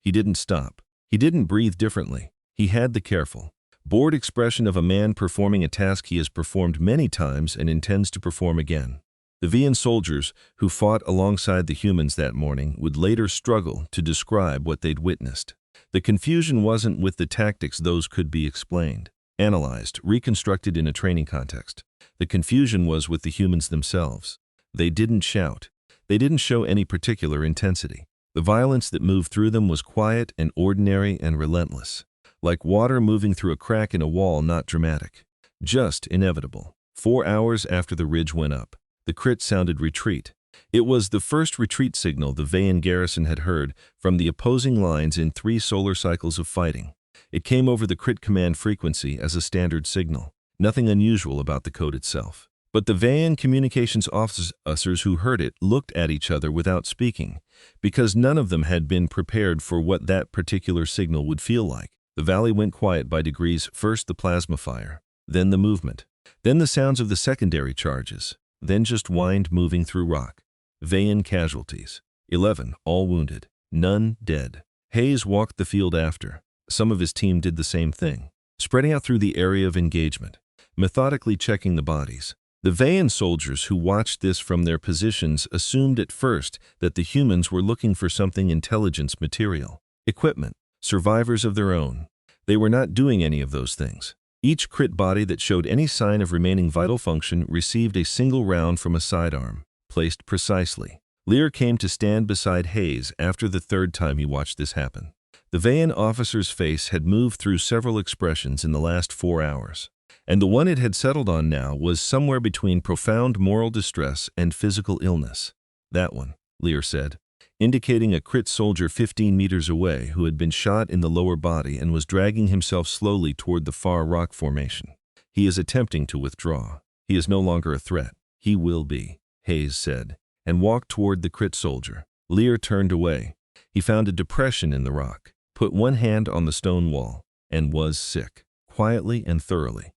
He didn't stop. He didn't breathe differently. He had the careful, bored expression of a man performing a task he has performed many times and intends to perform again. The Veyan soldiers who fought alongside the humans that morning would later struggle to describe what they'd witnessed. The confusion wasn't with the tactics; those could be explained, analyzed, reconstructed in a training context. The confusion was with the humans themselves. They didn't shout. They didn't show any particular intensity. The violence that moved through them was quiet and ordinary and relentless, like water moving through a crack in a wall, not dramatic, just inevitable. 4 hours after the ridge went up, the crit sounded retreat. It was the first retreat signal the Vayan garrison had heard from the opposing lines in 3 solar cycles of fighting. It came over the crit command frequency as a standard signal. Nothing unusual about the code itself. But the Vayan communications officers who heard it looked at each other without speaking, because none of them had been prepared for what that particular signal would feel like. The valley went quiet by degrees, first the plasma fire, then the movement, then the sounds of the secondary charges, then just wind moving through rock. Vayan casualties. 11, all wounded, none dead. Hayes walked the field after. Some of his team did the same thing, spreading out through the area of engagement, methodically checking the bodies. The Vayan soldiers who watched this from their positions assumed at first that the humans were looking for something intelligence material, equipment, survivors of their own. They were not doing any of those things. Each crit body that showed any sign of remaining vital function received a single round from a sidearm, placed precisely. Lear came to stand beside Hayes after the 3rd time he watched this happen. The Vayan officer's face had moved through several expressions in the last 4 hours, and the one it had settled on now was somewhere between profound moral distress and physical illness. That one, Lear said, indicating a crit soldier 15 meters away who had been shot in the lower body and was dragging himself slowly toward the far rock formation. He is attempting to withdraw. He is no longer a threat. He will be, Hayes said, and walked toward the crit soldier. Lear turned away. He found a depression in the rock, put one hand on the stone wall, and was sick, quietly and thoroughly.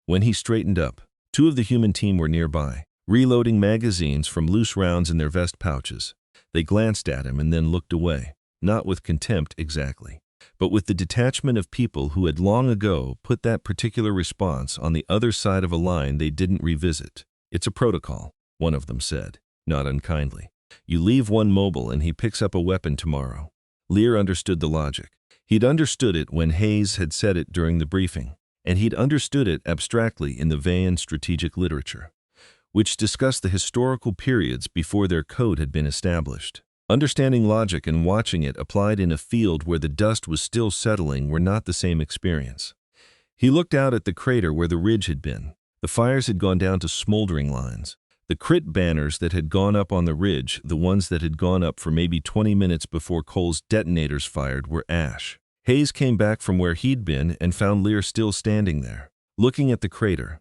When he straightened up, 2 of the human team were nearby, reloading magazines from loose rounds in their vest pouches. They glanced at him and then looked away, not with contempt exactly, but with the detachment of people who had long ago put that particular response on the other side of a line they didn't revisit. It's a protocol, one of them said, not unkindly. You leave one mobile and he picks up a weapon tomorrow. Lear understood the logic. He'd understood it when Hayes had said it during the briefing, and he'd understood it abstractly in the Vayan strategic literature, which discussed the historical periods before their code had been established. Understanding logic and watching it applied in a field where the dust was still settling were not the same experience. He looked out at the crater where the ridge had been. The fires had gone down to smoldering lines. The crit banners that had gone up on the ridge, the ones that had gone up for maybe 20 minutes before Cole's detonators fired, were ash. Hayes came back from where he'd been and found Lear still standing there, looking at the crater.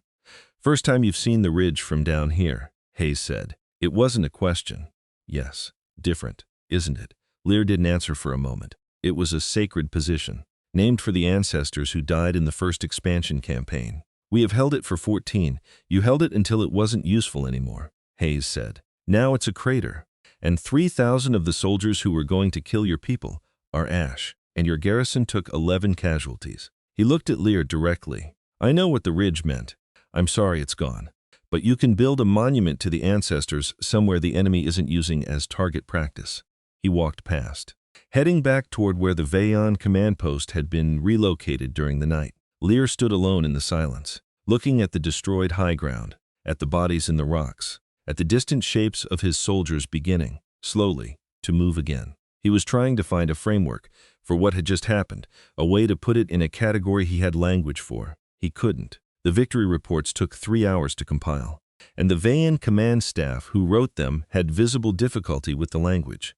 First time you've seen the ridge from down here, Hayes said. It wasn't a question. Yes, different, isn't it? Lear didn't answer for a moment. It was a sacred position, named for the ancestors who died in the first expansion campaign. We have held it for 14. You held it until it wasn't useful anymore, Hayes said. Now it's a crater, and 3,000 of the soldiers who were going to kill your people are ash, and your garrison took 11 casualties. He looked at Lear directly. I know what the ridge meant. I'm sorry it's gone. But you can build a monument to the ancestors somewhere the enemy isn't using as target practice. He walked past, heading back toward where the Vayan command post had been relocated during the night. Lear stood alone in the silence, looking at the destroyed high ground, at the bodies in the rocks, at the distant shapes of his soldiers beginning, slowly, to move again. He was trying to find a framework for what had just happened, a way to put it in a category he had language for. He couldn't. The victory reports took 3 hours to compile, and the Vayan command staff who wrote them had visible difficulty with the language.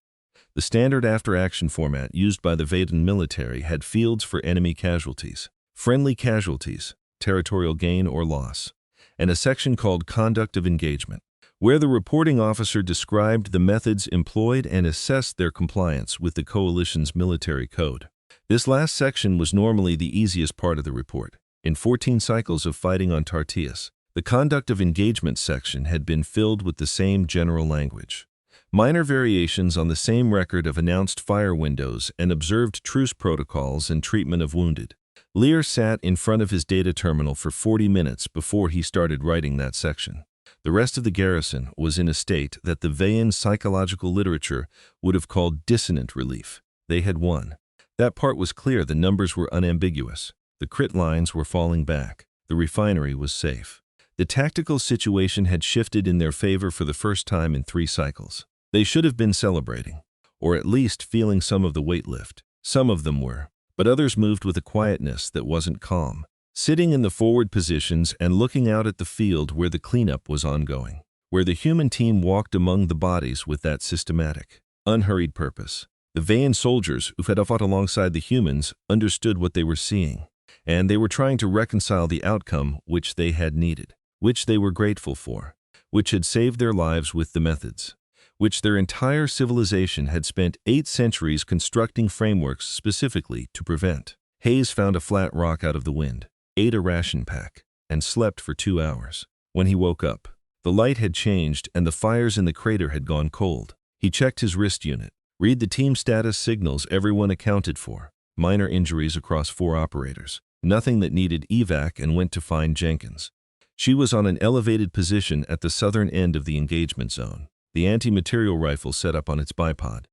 The standard after-action format used by the Vayan military had fields for enemy casualties, friendly casualties, territorial gain or loss, and a section called Conduct of Engagement, where the reporting officer described the methods employed and assessed their compliance with the coalition's military code. This last section was normally the easiest part of the report. In 14 cycles of fighting on Tartius, the Conduct of Engagement section had been filled with the same general language. Minor variations on the same record of announced fire windows and observed truce protocols and treatment of wounded. Lear sat in front of his data terminal for 40 minutes before he started writing that section. The rest of the garrison was in a state that the Vayan psychological literature would have called dissonant relief. They had won. That part was clear. The numbers were unambiguous. The crit lines were falling back. The refinery was safe. The tactical situation had shifted in their favor for the first time in 3 cycles. They should have been celebrating, or at least feeling some of the weight lift. Some of them were, but others moved with a quietness that wasn't calm, sitting in the forward positions and looking out at the field where the cleanup was ongoing, where the human team walked among the bodies with that systematic, unhurried purpose. The Veyan soldiers, who had fought alongside the humans, understood what they were seeing, and they were trying to reconcile the outcome which they had needed, which they were grateful for, which had saved their lives with the methods, which their entire civilization had spent 8 centuries constructing frameworks specifically to prevent. Hayes found a flat rock out of the wind, ate a ration pack, and slept for 2 hours. When he woke up, the light had changed and the fires in the crater had gone cold. He checked his wrist unit. Read the team status signals, everyone accounted for. Minor injuries across 4 operators. Nothing that needed evac, and went to find Jenkins. She was on an elevated position at the southern end of the engagement zone, the anti-material rifle set up on its bipod,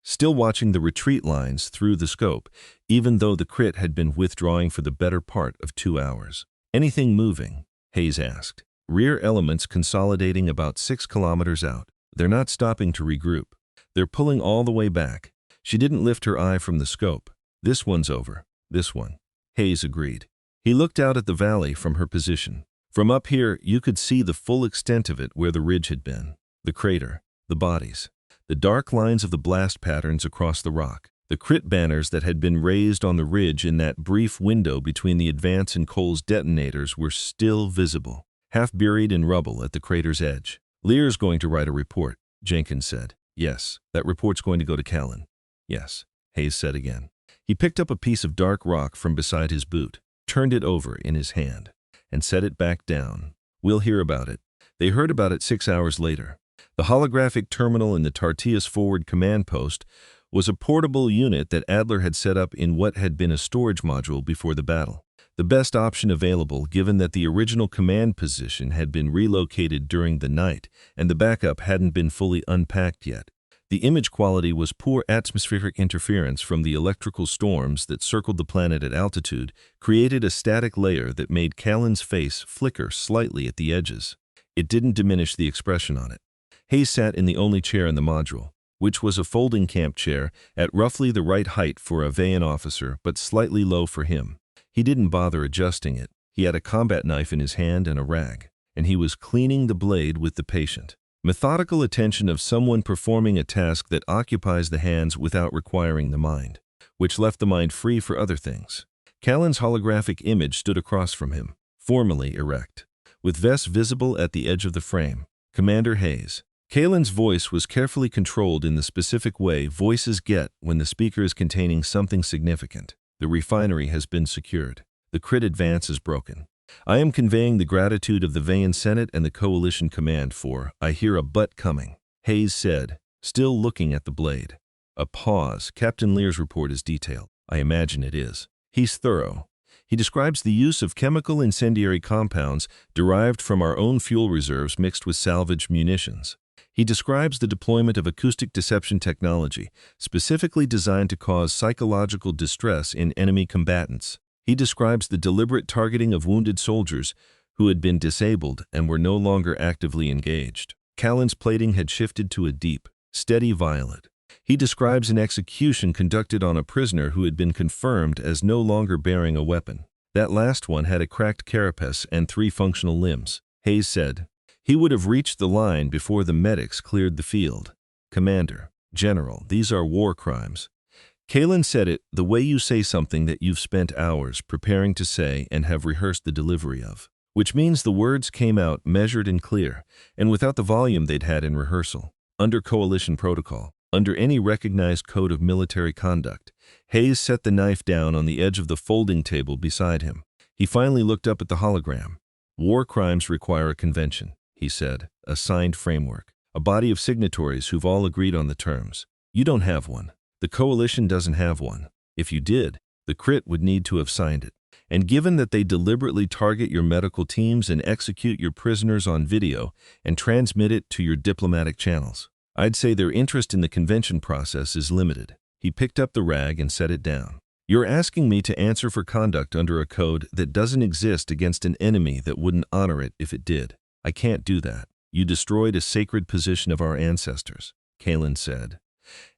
still watching the retreat lines through the scope, even though the crit had been withdrawing for the better part of 2 hours. Anything moving? Hayes asked. Rear elements consolidating about 6 kilometers out. They're not stopping to regroup. They're pulling all the way back. She didn't lift her eye from the scope. This one's over. This one. Hayes agreed. He looked out at the valley from her position. From up here, you could see the full extent of it where the ridge had been. The crater, the bodies, the dark lines of the blast patterns across the rock, the crit banners that had been raised on the ridge in that brief window between the advance and Cole's detonators were still visible, half buried in rubble at the crater's edge. Lear's going to write a report, Jenkins said. Yes, that report's going to go to Callan. Yes, Hayes said again. He picked up a piece of dark rock from beside his boot, turned it over in his hand, and set it back down. We'll hear about it. They heard about it 6 hours later. The holographic terminal in the Tartius Forward Command Post was a portable unit that Adler had set up in what had been a storage module before the battle. The best option available, given that the original command position had been relocated during the night and the backup hadn't been fully unpacked yet. The image quality was poor. Atmospheric interference from the electrical storms that circled the planet at altitude created a static layer that made Callan's face flicker slightly at the edges. It didn't diminish the expression on it. Hayes sat in the only chair in the module, which was a folding camp chair at roughly the right height for a Veyan officer but slightly low for him. He didn't bother adjusting it. He had a combat knife in his hand and a rag, and he was cleaning the blade with the patient. Methodical attention of someone performing a task that occupies the hands without requiring the mind, which left the mind free for other things. Callan's holographic image stood across from him, formally erect, with vests visible at the edge of the frame. Commander Hayes. Callan's voice was carefully controlled in the specific way voices get when the speaker is containing something significant. The refinery has been secured. The crit advance is broken. I am conveying the gratitude of the Veyan Senate and the Coalition Command for, I hear a butt coming, Hayes said, still looking at the blade. A pause. Captain Lear's report is detailed. I imagine it is. He's thorough. He describes the use of chemical incendiary compounds derived from our own fuel reserves mixed with salvaged munitions. He describes the deployment of acoustic deception technology, specifically designed to cause psychological distress in enemy combatants. He describes the deliberate targeting of wounded soldiers who had been disabled and were no longer actively engaged. Callan's plating had shifted to a deep, steady violet. He describes an execution conducted on a prisoner who had been confirmed as no longer bearing a weapon. That last one had a cracked carapace and 3 functional limbs. Hayes said, he would have reached the line before the medics cleared the field. Commander, General, these are war crimes. Callan said it the way you say something that you've spent hours preparing to say and have rehearsed the delivery of, which means the words came out measured and clear, and without the volume they'd had in rehearsal. Under coalition protocol, under any recognized code of military conduct, Hayes set the knife down on the edge of the folding table beside him. He finally looked up at the hologram. War crimes require a convention, he said, a signed framework, a body of signatories who've all agreed on the terms. You don't have one. The coalition doesn't have one. If you did, the crit would need to have signed it. And given that they deliberately target your medical teams and execute your prisoners on video and transmit it to your diplomatic channels, I'd say their interest in the convention process is limited. He picked up the rag and set it down. You're asking me to answer for conduct under a code that doesn't exist against an enemy that wouldn't honor it if it did. I can't do that. You destroyed a sacred position of our ancestors, Kalen said.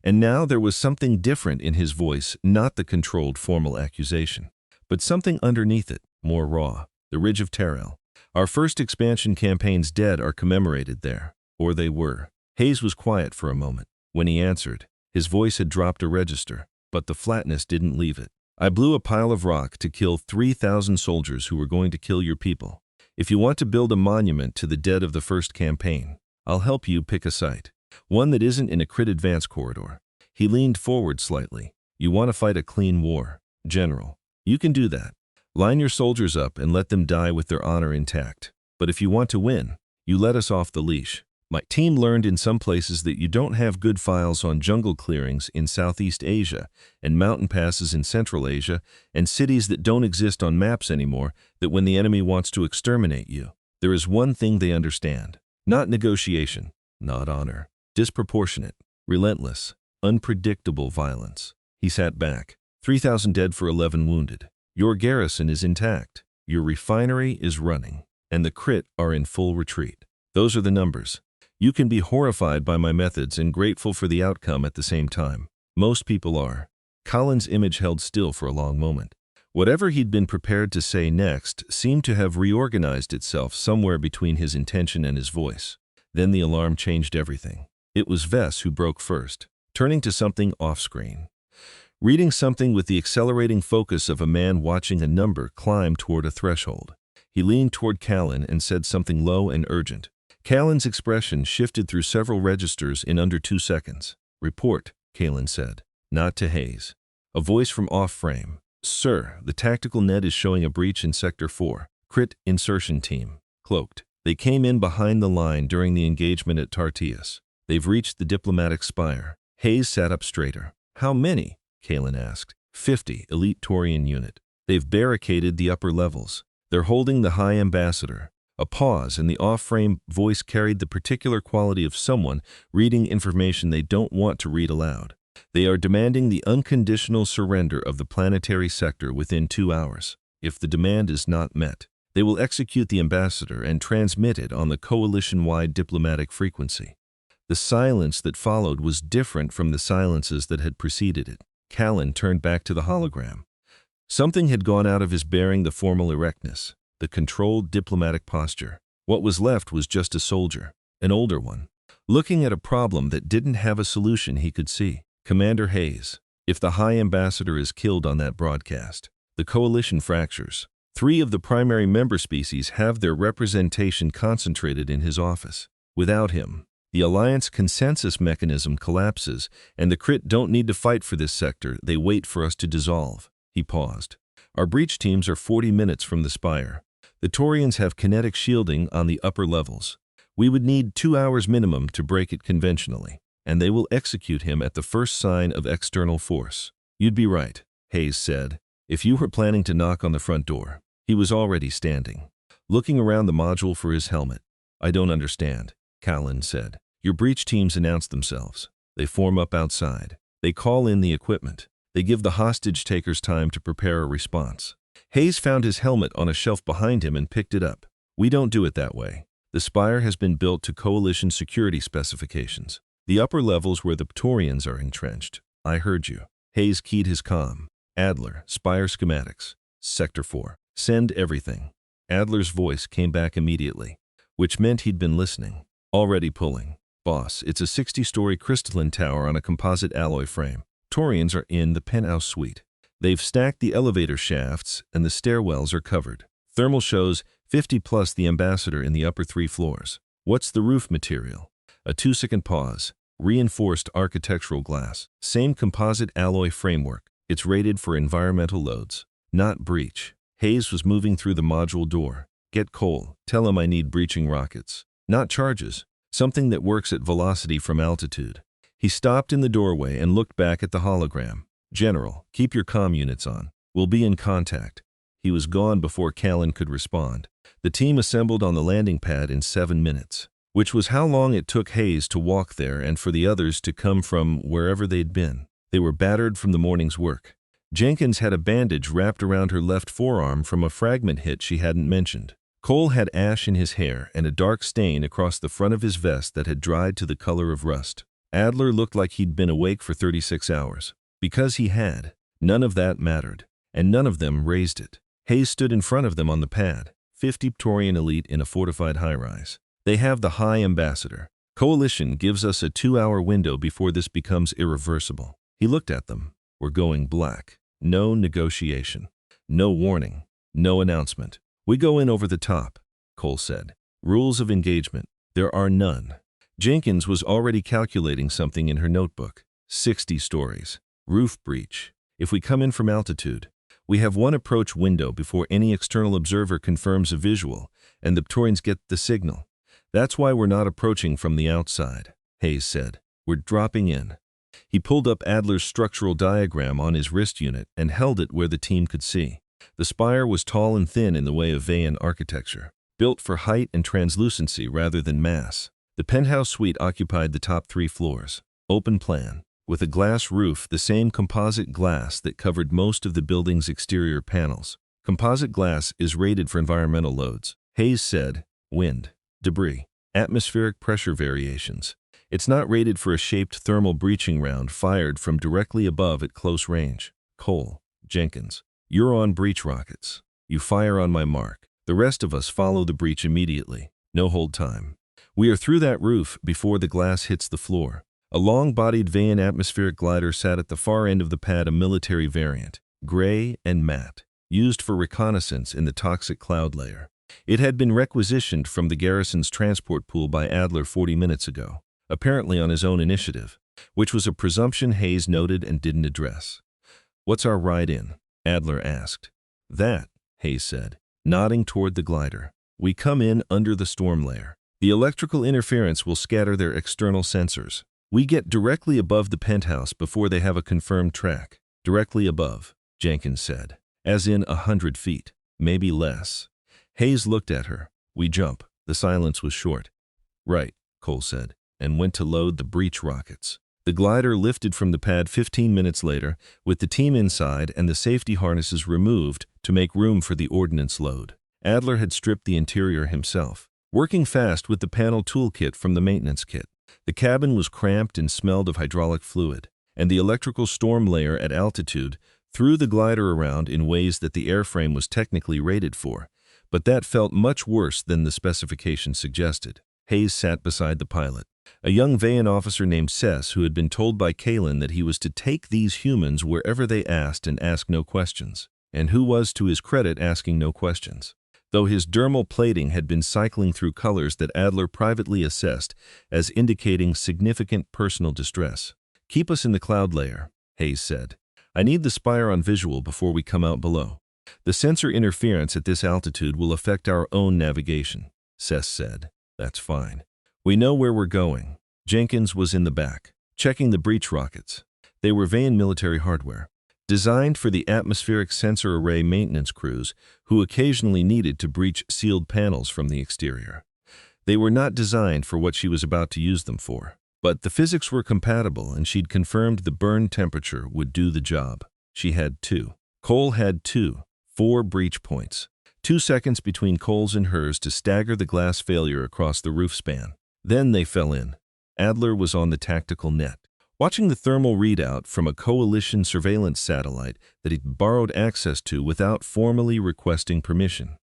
And now there was something different in his voice, not the controlled formal accusation, but something underneath it, more raw. The Ridge of Terrell. Our first expansion campaign's dead are commemorated there. Or they were. Hayes was quiet for a moment. When he answered, his voice had dropped a register, but the flatness didn't leave it. I blew a pile of rock to kill 3,000 soldiers who were going to kill your people. If you want to build a monument to the dead of the first campaign, I'll help you pick a site. One that isn't in a crit advance corridor. He leaned forward slightly. You want to fight a clean war, General. You can do that. Line your soldiers up and let them die with their honor intact. But if you want to win, you let us off the leash. My team learned in some places that you don't have good files on jungle clearings in Southeast Asia and mountain passes in Central Asia and cities that don't exist on maps anymore, that when the enemy wants to exterminate you, there is one thing they understand. Not negotiation, not honor. Disproportionate, relentless, unpredictable violence. He sat back. 3,000 dead for 11 wounded. Your garrison is intact. Your refinery is running. And the crit are in full retreat. Those are the numbers. You can be horrified by my methods and grateful for the outcome at the same time. Most people are. Colin's image held still for a long moment. Whatever he'd been prepared to say next seemed to have reorganized itself somewhere between his intention and his voice. Then the alarm changed everything. It was Vess who broke first, turning to something off-screen. Reading something with the accelerating focus of a man watching a number climb toward a threshold. He leaned toward Callan and said something low and urgent. Callan's expression shifted through several registers in under 2 seconds. Report, Callan said, not to Hayes. A voice from off-frame. Sir, the tactical net is showing a breach in Sector 4. Crit insertion team. Cloaked. They came in behind the line during the engagement at Tartius. They've reached the diplomatic spire. Hayes sat up straighter. How many? Callan asked. 50, elite Taurian unit. They've barricaded the upper levels. They're holding the High Ambassador. A pause, and the off-frame voice carried the particular quality of someone reading information they don't want to read aloud. They are demanding the unconditional surrender of the planetary sector within 2 hours. If the demand is not met, they will execute the ambassador and transmit it on the coalition-wide diplomatic frequency. The silence that followed was different from the silences that had preceded it. Callan turned back to the hologram. Something had gone out of his bearing, the formal erectness, the controlled diplomatic posture. What was left was just a soldier, an older one, looking at a problem that didn't have a solution he could see. Commander Hayes, if the High Ambassador is killed on that broadcast, the coalition fractures. 3 of the primary member species have their representation concentrated in his office. Without him, the Alliance consensus mechanism collapses, and the crit don't need to fight for this sector, they wait for us to dissolve. He paused. Our breach teams are 40 minutes from the spire. The Taurians have kinetic shielding on the upper levels. We would need 2 hours minimum to break it conventionally, and they will execute him at the first sign of external force. You'd be right, Hayes said, if you were planning to knock on the front door. He was already standing, looking around the module for his helmet. I don't understand, Callan said. Your breach teams announce themselves. They form up outside. They call in the equipment. They give the hostage takers time to prepare a response. Hayes found his helmet on a shelf behind him and picked it up. We don't do it that way. The spire has been built to coalition security specifications. The upper levels where the Praetorians are entrenched. I heard you. Hayes keyed his comm. Adler, spire schematics. Sector 4. Send everything. Adler's voice came back immediately, which meant he'd been listening. Already pulling. Boss, it's a 60-story crystalline tower on a composite alloy frame. Taurians are in the penthouse suite. They've stacked the elevator shafts and the stairwells are covered. Thermal shows 50 plus the ambassador in the upper 3 floors. What's the roof material? A 2-second pause. Reinforced architectural glass. Same composite alloy framework. It's rated for environmental loads, not breach. Hayes was moving through the module door. Get Cole. Tell him I need breaching rockets. Not charges. Something that works at velocity from altitude. He stopped in the doorway and looked back at the hologram. General, keep your comm units on. We'll be in contact. He was gone before Callan could respond. The team assembled on the landing pad in 7 minutes, which was how long it took Hayes to walk there and for the others to come from wherever they'd been. They were battered from the morning's work. Jenkins had a bandage wrapped around her left forearm from a fragment hit she hadn't mentioned. Cole had ash in his hair and a dark stain across the front of his vest that had dried to the color of rust. Adler looked like he'd been awake for 36 hours. Because he had, none of that mattered, and none of them raised it. Hayes stood in front of them on the pad, 50 Praetorian elite in a fortified high-rise. They have the High Ambassador. Coalition gives us a 2-hour window before this becomes irreversible. He looked at them. We're going black. No negotiation. No warning. No announcement. We go in over the top, Cole said. Rules of engagement. There are none. Jenkins was already calculating something in her notebook. 60 stories. Roof breach. If we come in from altitude, we have one approach window before any external observer confirms a visual, and the Praetorians get the signal. That's why we're not approaching from the outside, Hayes said. We're dropping in. He pulled up Adler's structural diagram on his wrist unit and held it where the team could see. The spire was tall and thin in the way of Veyan architecture, built for height and translucency rather than mass. The penthouse suite occupied the top 3 floors. Open plan, with a glass roof, the same composite glass that covered most of the building's exterior panels. Composite glass is rated for environmental loads. Hayes said, wind, debris, atmospheric pressure variations. It's not rated for a shaped thermal breaching round fired from directly above at close range. Cole, Jenkins, you're on breach rockets. You fire on my mark. The rest of us follow the breach immediately. No hold time. We are through that roof before the glass hits the floor. A long-bodied Veyan atmospheric glider sat at the far end of the pad, a military variant, gray and matte, used for reconnaissance in the toxic cloud layer. It had been requisitioned from the garrison's transport pool by Adler 40 minutes ago, apparently on his own initiative, which was a presumption Hayes noted and didn't address. What's our ride in? Adler asked. That, Hayes said, nodding toward the glider. We come in under the storm layer. The electrical interference will scatter their external sensors. We get directly above the penthouse before they have a confirmed track. Directly above, Jenkins said, as in 100 feet, maybe less. Hayes looked at her. We jump. The silence was short. Right, Cole said, and went to load the breach rockets. The glider lifted from the pad 15 minutes later, with the team inside and the safety harnesses removed to make room for the ordnance load. Adler had stripped the interior himself, working fast with the panel toolkit from the maintenance kit. The cabin was cramped and smelled of hydraulic fluid, and the electrical storm layer at altitude threw the glider around in ways that the airframe was technically rated for, but that felt much worse than the specifications suggested. Hayes sat beside the pilot, a young Veyan officer named Sess, who had been told by Kalen that he was to take these humans wherever they asked and ask no questions, and who was, to his credit, asking no questions, though his dermal plating had been cycling through colors that Adler privately assessed as indicating significant personal distress. Keep us in the cloud layer, Hayes said. I need the spire on visual before we come out below. The sensor interference at this altitude will affect our own navigation, Sess said. That's fine. We know where we're going. Jenkins was in the back, checking the breach rockets. They were Veyan military hardware, designed for the atmospheric sensor array maintenance crews who occasionally needed to breach sealed panels from the exterior. They were not designed for what she was about to use them for, but the physics were compatible and she'd confirmed the burn temperature would do the job. She had 2. Cole had 2, 4 breach points. 2 seconds between Cole's and hers to stagger the glass failure across the roof span. Then they fell in. Adler was on the tactical net, watching the thermal readout from a coalition surveillance satellite that he'd borrowed access to without formally requesting permission.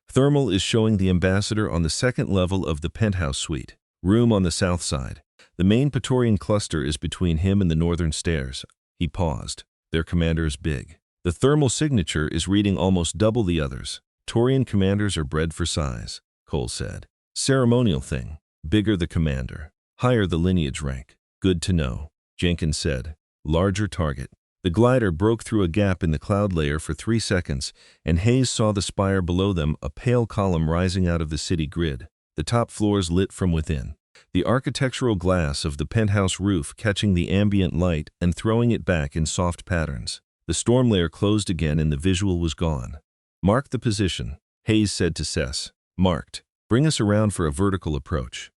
Thermal is showing the ambassador on the 2nd level of the penthouse suite, room on the south side. The main Praetorian cluster is between him and the northern stairs. He paused. Their commander is big. The thermal signature is reading almost double the others. Praetorian commanders are bred for size, Cole said. Ceremonial thing. Bigger the commander, higher the lineage rank. Good to know, Jenkins said. Larger target. The glider broke through a gap in the cloud layer for 3 seconds, and Hayes saw the spire below them, a pale column rising out of the city grid, the top floors lit from within. The architectural glass of the penthouse roof catching the ambient light and throwing it back in soft patterns. The storm layer closed again and the visual was gone. Mark the position, Hayes said to Sess. Marked. Bring us around for a vertical approach.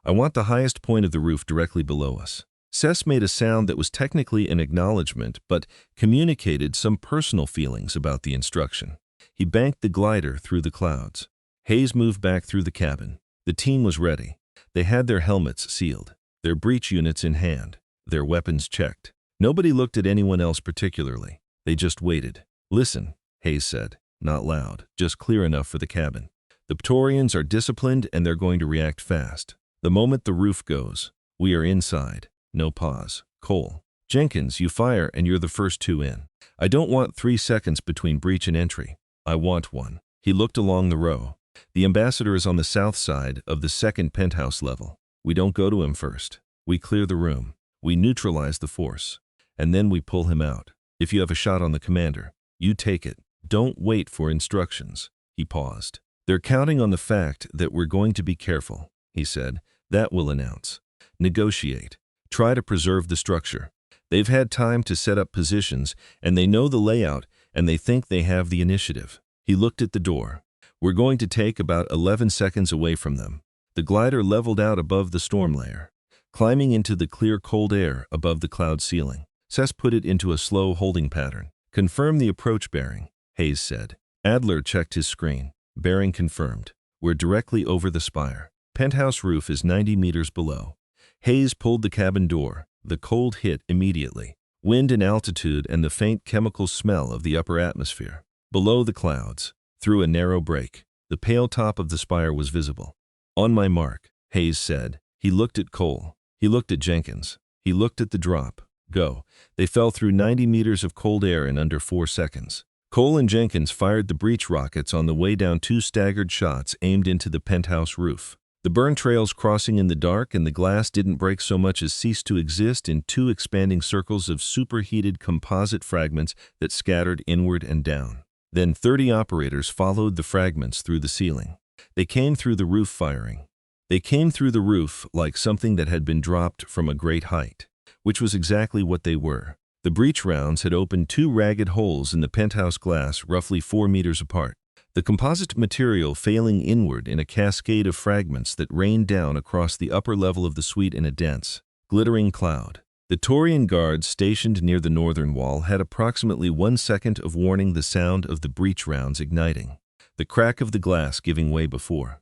I want the highest point of the roof directly below us. Sess made a sound that was technically an acknowledgement, but communicated some personal feelings about the instruction. He banked the glider through the clouds. Hayes moved back through the cabin. The team was ready. They had their helmets sealed, their breach units in hand, their weapons checked. Nobody looked at anyone else particularly. They just waited. "Listen," Hayes said, not loud, just clear enough for the cabin. "The Praetorians are disciplined and they're going to react fast. The moment the roof goes, we are inside. No pause. Cole. Jenkins, you fire and you're the first two in. I don't want 3 seconds between breach and entry. I want one." He looked along the row. "The ambassador is on the south side of the second penthouse level. We don't go to him first. We clear the room. We neutralize the force. And then we pull him out. If you have a shot on the commander, you take it. Don't wait for instructions." He paused. "They're counting on the fact that we're going to be careful," he said. "That will announce. Negotiate. Try to preserve the structure. They've had time to set up positions, and they know the layout, and they think they have the initiative." He looked at the door. "We're going to take about 11 seconds away from them." The glider leveled out above the storm layer, climbing into the clear cold air above the cloud ceiling. Sess put it into a slow holding pattern. "Confirm the approach bearing," Hayes said. Adler checked his screen. "Bearing confirmed. We're directly over the spire. Penthouse roof is 90 meters below." Hayes pulled the cabin door. The cold hit immediately. Wind and altitude and the faint chemical smell of the upper atmosphere. Below the clouds, through a narrow break, the pale top of the spire was visible. "On my mark," Hayes said. He looked at Cole. He looked at Jenkins. He looked at the drop. "Go." They fell through 90 meters of cold air in under 4 seconds. Cole and Jenkins fired the breach rockets on the way down, 2 staggered shots aimed into the penthouse roof. The burn trails crossing in the dark, and the glass didn't break so much as cease to exist in 2 expanding circles of superheated composite fragments that scattered inward and down. Then 30 operators followed the fragments through the ceiling. They came through the roof firing. They came through the roof like something that had been dropped from a great height, which was exactly what they were. The breach rounds had opened 2 ragged holes in the penthouse glass roughly 4 meters apart. The composite material failing inward in a cascade of fragments that rained down across the upper level of the suite in a dense, glittering cloud. The Taurian guards stationed near the northern wall had approximately 1 second of warning the sound of the breach rounds igniting, the crack of the glass giving way before.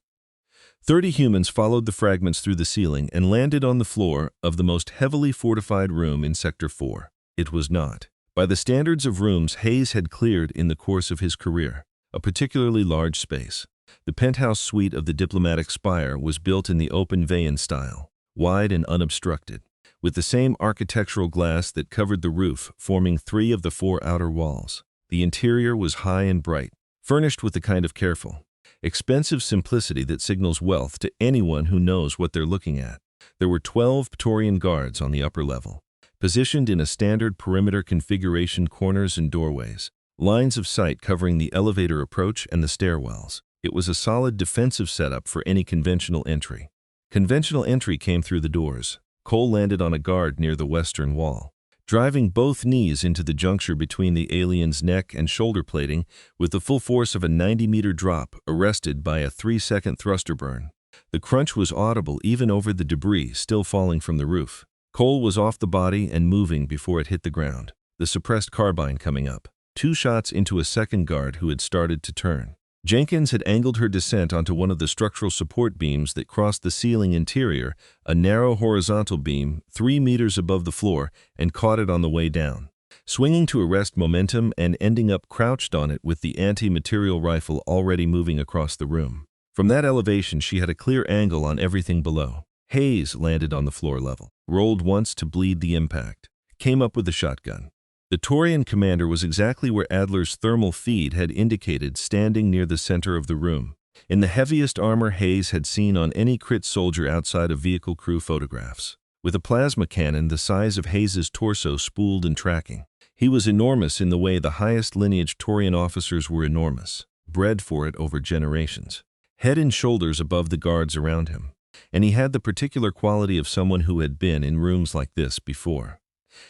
30 humans followed the fragments through the ceiling and landed on the floor of the most heavily fortified room in Sector 4. It was not, by the standards of rooms Hayes had cleared in the course of his career, a particularly large space. The penthouse suite of the diplomatic spire was built in the open Veyan style, wide and unobstructed, with the same architectural glass that covered the roof forming 3 of the 4 outer walls. The interior was high and bright, furnished with the kind of careful, expensive simplicity that signals wealth to anyone who knows what they're looking at. There were 12 Praetorian guards on the upper level, positioned in a standard perimeter configuration, corners and doorways, lines of sight covering the elevator approach and the stairwells. It was a solid defensive setup for any conventional entry. Conventional entry came through the doors. Cole landed on a guard near the western wall, driving both knees into the juncture between the alien's neck and shoulder plating with the full force of a 90-meter drop arrested by a 3-second thruster burn. The crunch was audible even over the debris still falling from the roof. Cole was off the body and moving before it hit the ground, the suppressed carbine coming up. 2 shots into a second guard who had started to turn. Jenkins had angled her descent onto one of the structural support beams that crossed the ceiling interior, a narrow horizontal beam 3 meters above the floor, and caught it on the way down, swinging to arrest momentum and ending up crouched on it with the anti-material rifle already moving across the room. From that elevation, she had a clear angle on everything below. Hayes landed on the floor level, rolled once to bleed the impact, came up with a shotgun. The Taurian commander was exactly where Adler's thermal feed had indicated, standing near the center of the room, in the heaviest armor Hayes had seen on any crit soldier outside of vehicle crew photographs. With a plasma cannon the size of Hayes's torso spooled and tracking. He was enormous in the way the highest lineage Taurian officers were enormous, bred for it over generations. Head and shoulders above the guards around him. And he had the particular quality of someone who had been in rooms like this before,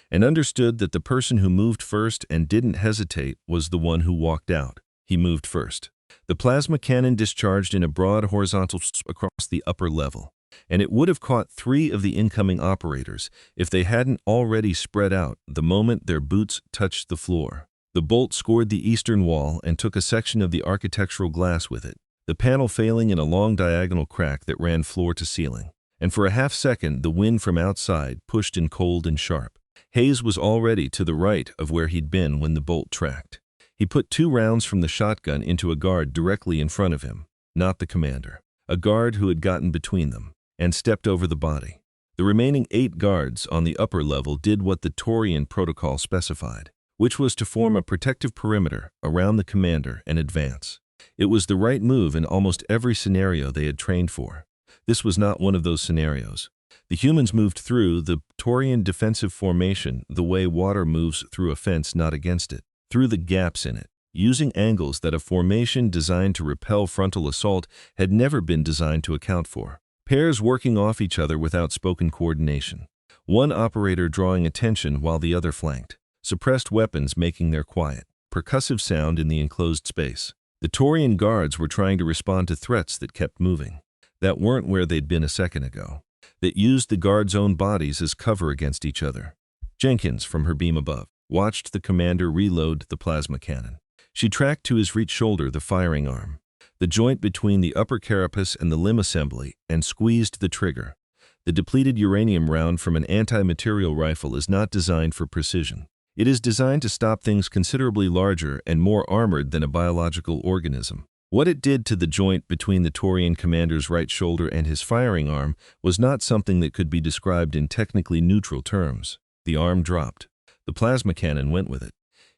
and understood that the person who moved first and didn't hesitate was the one who walked out. He moved first. The plasma cannon discharged in a broad horizontal across the upper level. and it would have caught 3 of the incoming operators if they hadn't already spread out the moment their boots touched the floor. The bolt scored the eastern wall and took a section of the architectural glass with it, the panel failing in a long diagonal crack that ran floor to ceiling. And for a half second, the wind from outside pushed in cold and sharp. Hayes was already to the right of where he'd been when the bolt tracked. He put 2 rounds from the shotgun into a guard directly in front of him, not the commander, a guard who had gotten between them, and stepped over the body. The remaining 8 guards on the upper level did what the Taurian protocol specified, which was to form a protective perimeter around the commander and advance. It was the right move in almost every scenario they had trained for. This was not one of those scenarios. The humans moved through the Taurian defensive formation the way water moves through a fence, not against it, through the gaps in it, using angles that a formation designed to repel frontal assault had never been designed to account for. Pairs working off each other without spoken coordination. One operator drawing attention while the other flanked. Suppressed weapons making their quiet, percussive sound in the enclosed space. The Taurian guards were trying to respond to threats that kept moving, that weren't where they'd been a second ago, that used the guards' own bodies as cover against each other. Jenkins, from her beam above, watched the commander reload the plasma cannon. She tracked to his reach shoulder the firing arm, the joint between the upper carapace and the limb assembly, and squeezed the trigger. The depleted uranium round from an anti-material rifle is not designed for precision. It is designed to stop things considerably larger and more armored than a biological organism. What it did to the joint between the Taurian commander's right shoulder and his firing arm was not something that could be described in technically neutral terms. The arm dropped. The plasma cannon went with it,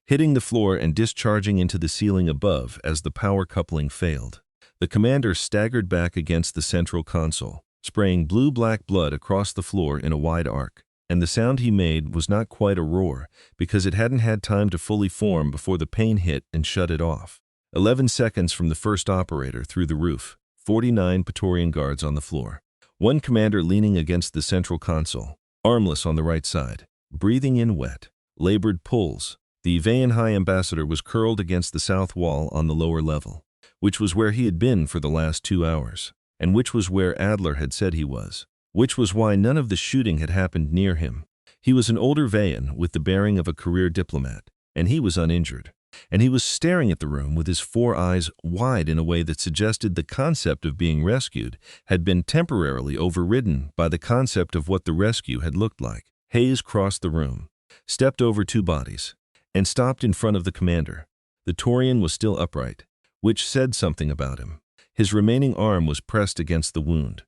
hitting the floor and discharging into the ceiling above as the power coupling failed. The commander staggered back against the central console, spraying blue-black blood across the floor in a wide arc. And the sound he made was not quite a roar, because it hadn't had time to fully form before the pain hit and shut it off. 11 seconds from the first operator through the roof, 49 Praetorian guards on the floor. One commander leaning against the central console, armless on the right side, breathing in wet, labored pulls. The Evayan High Ambassador was curled against the south wall on the lower level, which was where he had been for the last 2 hours, and which was where Adler had said he was. Which was why none of the shooting had happened near him. He was an older Vayan with the bearing of a career diplomat, and he was uninjured. And he was staring at the room with his 4 eyes wide in a way that suggested the concept of being rescued had been temporarily overridden by the concept of what the rescue had looked like. Hayes crossed the room, stepped over 2 bodies, and stopped in front of the commander. The Taurian was still upright, which said something about him. His remaining arm was pressed against the wound,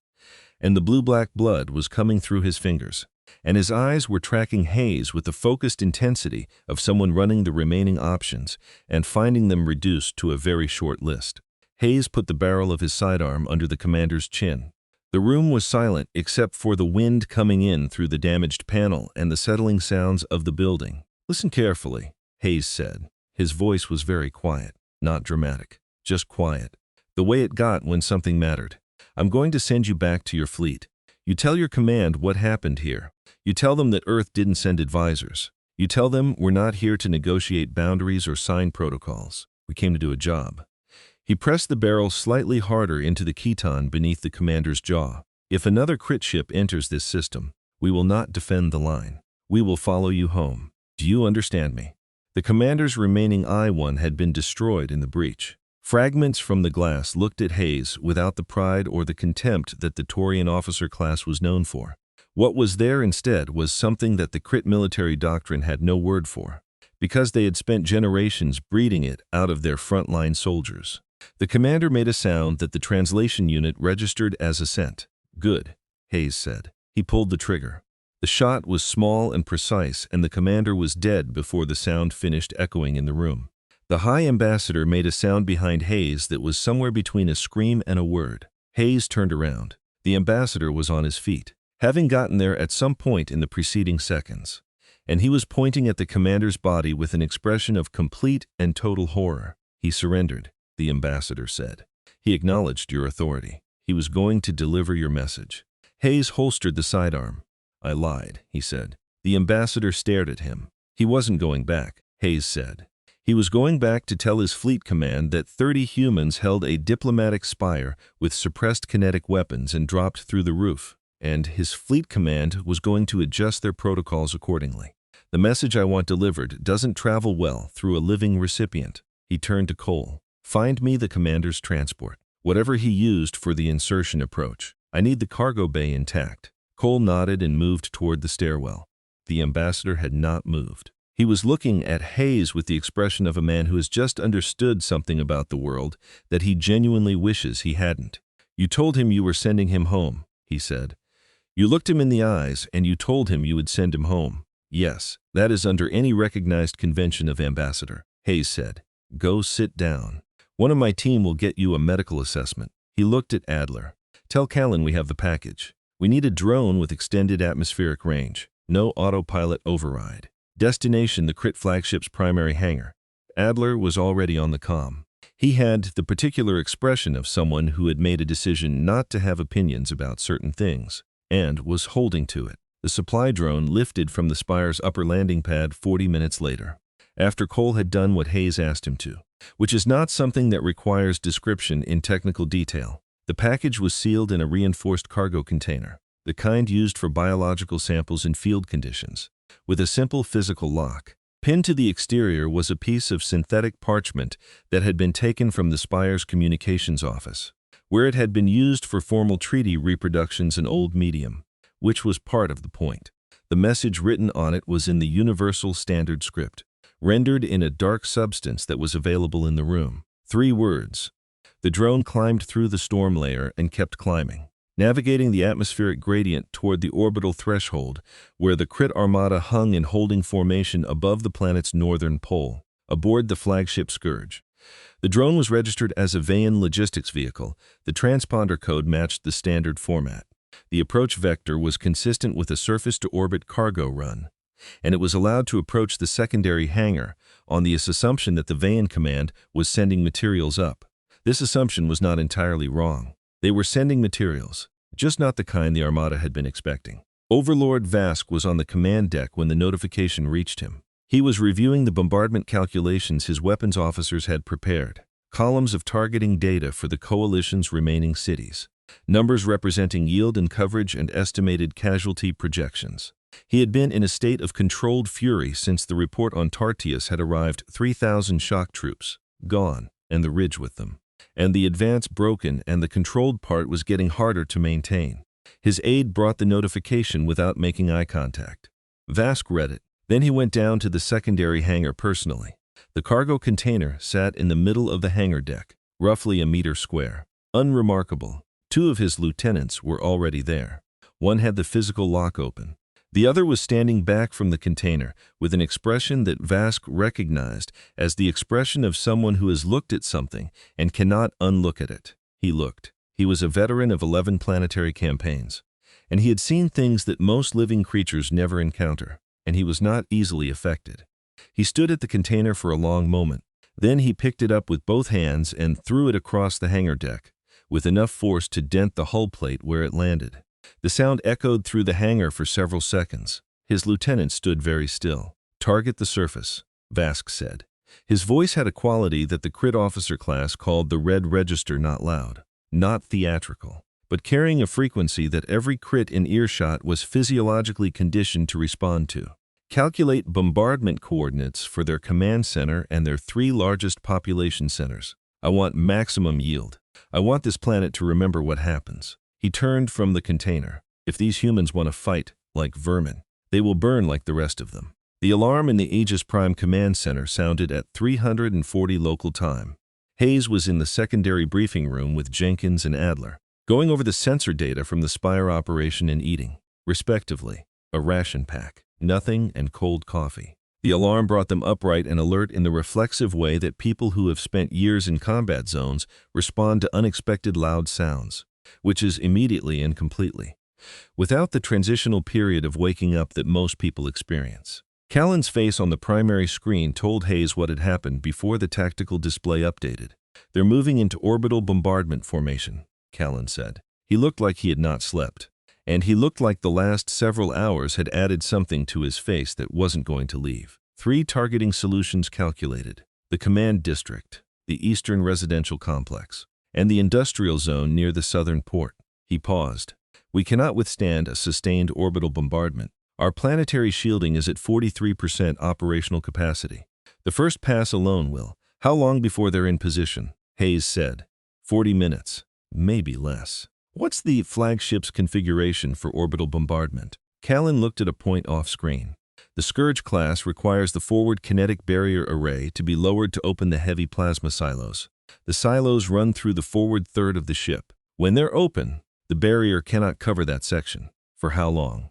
and the blue-black blood was coming through his fingers, and his eyes were tracking Hayes with the focused intensity of someone running the remaining options and finding them reduced to a very short list. Hayes put the barrel of his sidearm under the commander's chin. The room was silent except for the wind coming in through the damaged panel and the settling sounds of the building. "Listen carefully," Hayes said. His voice was very quiet, not dramatic, just quiet, the way it got when something mattered. "I'm going to send you back to your fleet. You tell your command what happened here. You tell them that Earth didn't send advisors. You tell them we're not here to negotiate boundaries or sign protocols. We came to do a job." He pressed the barrel slightly harder into the keton beneath the commander's jaw. "If another crit ship enters this system, we will not defend the line. We will follow you home. Do you understand me?" The commander's remaining I-1 had been destroyed in the breach. Fragments from the glass looked at Hayes without the pride or the contempt that the Taurian officer class was known for. What was there instead was something that the Crit military doctrine had no word for, because they had spent generations breeding it out of their frontline soldiers. The commander made a sound that the translation unit registered as assent. "Good," Hayes said. He pulled the trigger. The shot was small and precise, and the commander was dead before the sound finished echoing in the room. The High Ambassador made a sound behind Hayes that was somewhere between a scream and a word. Hayes turned around. The ambassador was on his feet, having gotten there at some point in the preceding seconds, and he was pointing at the commander's body with an expression of complete and total horror. "He surrendered," the ambassador said. "He acknowledged your authority. He was going to deliver your message." Hayes holstered the sidearm. "I lied," he said. The ambassador stared at him. "He wasn't going back," Hayes said. He was going back to tell his fleet command that 30 humans held a diplomatic spire with suppressed kinetic weapons and dropped through the roof, and his fleet command was going to adjust their protocols accordingly. The message I want delivered doesn't travel well through a living recipient. He turned to Cole. Find me the commander's transport, whatever he used for the insertion approach. I need the cargo bay intact. Cole nodded and moved toward the stairwell. The ambassador had not moved. He was looking at Hayes with the expression of a man who has just understood something about the world that he genuinely wishes he hadn't. You told him you were sending him home, he said. You looked him in the eyes and you told him you would send him home. Yes, that is under any recognized convention of ambassador, Hayes said. Go sit down. One of my team will get you a medical assessment. He looked at Adler. Tell Callan we have the package. We need a drone with extended atmospheric range. No autopilot override. Destination the Crit flagship's primary hangar. Adler was already on the comm. He had the particular expression of someone who had made a decision not to have opinions about certain things, and was holding to it. The supply drone lifted from the spire's upper landing pad 40 minutes later, after Cole had done what Hayes asked him to, which is not something that requires description in technical detail. The package was sealed in a reinforced cargo container, the kind used for biological samples in field conditions, with a simple physical lock. Pinned to the exterior was a piece of synthetic parchment that had been taken from the spire's communications office, where it had been used for formal treaty reproductions in Old Medium, which was part of the point. The message written on it was in the Universal Standard Script, rendered in a dark substance that was available in the room. 3 words. The drone climbed through the storm layer and kept climbing, navigating the atmospheric gradient toward the orbital threshold, where the Crit Armada hung in holding formation above the planet's northern pole, aboard the flagship Scourge. The drone was registered as a Veyan logistics vehicle. The transponder code matched the standard format. The approach vector was consistent with a surface-to-orbit cargo run, and it was allowed to approach the secondary hangar on the assumption that the Veyan command was sending materials up. This assumption was not entirely wrong. They were sending materials, just not the kind the Armada had been expecting. Overlord Vask was on the command deck when the notification reached him. He was reviewing the bombardment calculations his weapons officers had prepared, columns of targeting data for the Coalition's remaining cities, numbers representing yield and coverage and estimated casualty projections. He had been in a state of controlled fury since the report on Tartius had arrived 3,000 shock troops, gone, and the ridge with them, and the advance broken, and the controlled part was getting harder to maintain. His aide brought the notification without making eye contact. Vask read it. Then he went down to the secondary hangar personally. The cargo container sat in the middle of the hangar deck, roughly a meter square. Unremarkable. 2 of his lieutenants were already there. One had the physical lock open. The other was standing back from the container with an expression that Vask recognized as the expression of someone who has looked at something and cannot unlook at it. He looked. He was a veteran of 11 planetary campaigns, and he had seen things that most living creatures never encounter, and he was not easily affected. He stood at the container for a long moment. Then he picked it up with both hands and threw it across the hangar deck, with enough force to dent the hull plate where it landed. The sound echoed through the hangar for several seconds. His lieutenant stood very still. Target the surface, Vask said. His voice had a quality that the Crit officer class called the red register, not loud, not theatrical, but carrying a frequency that every Crit in earshot was physiologically conditioned to respond to. Calculate bombardment coordinates for their command center and their 3 largest population centers. I want maximum yield. I want this planet to remember what happens. He turned from the container. If these humans want to fight like vermin, they will burn like the rest of them. The alarm in the Aegis Prime Command Center sounded at 340 local time. Hayes was in the secondary briefing room with Jenkins and Adler, going over the sensor data from the Spire operation and eating, respectively, a ration pack, nothing, and cold coffee. The alarm brought them upright and alert in the reflexive way that people who have spent years in combat zones respond to unexpected loud sounds, which is immediately and completely, without the transitional period of waking up that most people experience. Callan's face on the primary screen told Hayes what had happened before the tactical display updated. They're moving into orbital bombardment formation, Callan said. He looked like he had not slept, and he looked like the last several hours had added something to his face that wasn't going to leave. 3 targeting solutions calculated. the Command District, the Eastern Residential Complex, and the industrial zone near the southern port. He paused. We cannot withstand a sustained orbital bombardment. Our planetary shielding is at 43% operational capacity. The first pass alone will. How long before they're in position? Hayes said. 40 minutes. Maybe less. What's the flagship's configuration for orbital bombardment? Callan looked at a point off-screen. The Scourge class requires the forward kinetic barrier array to be lowered to open the heavy plasma silos. The silos run through the forward third of the ship. When they're open, the barrier cannot cover that section. For how long?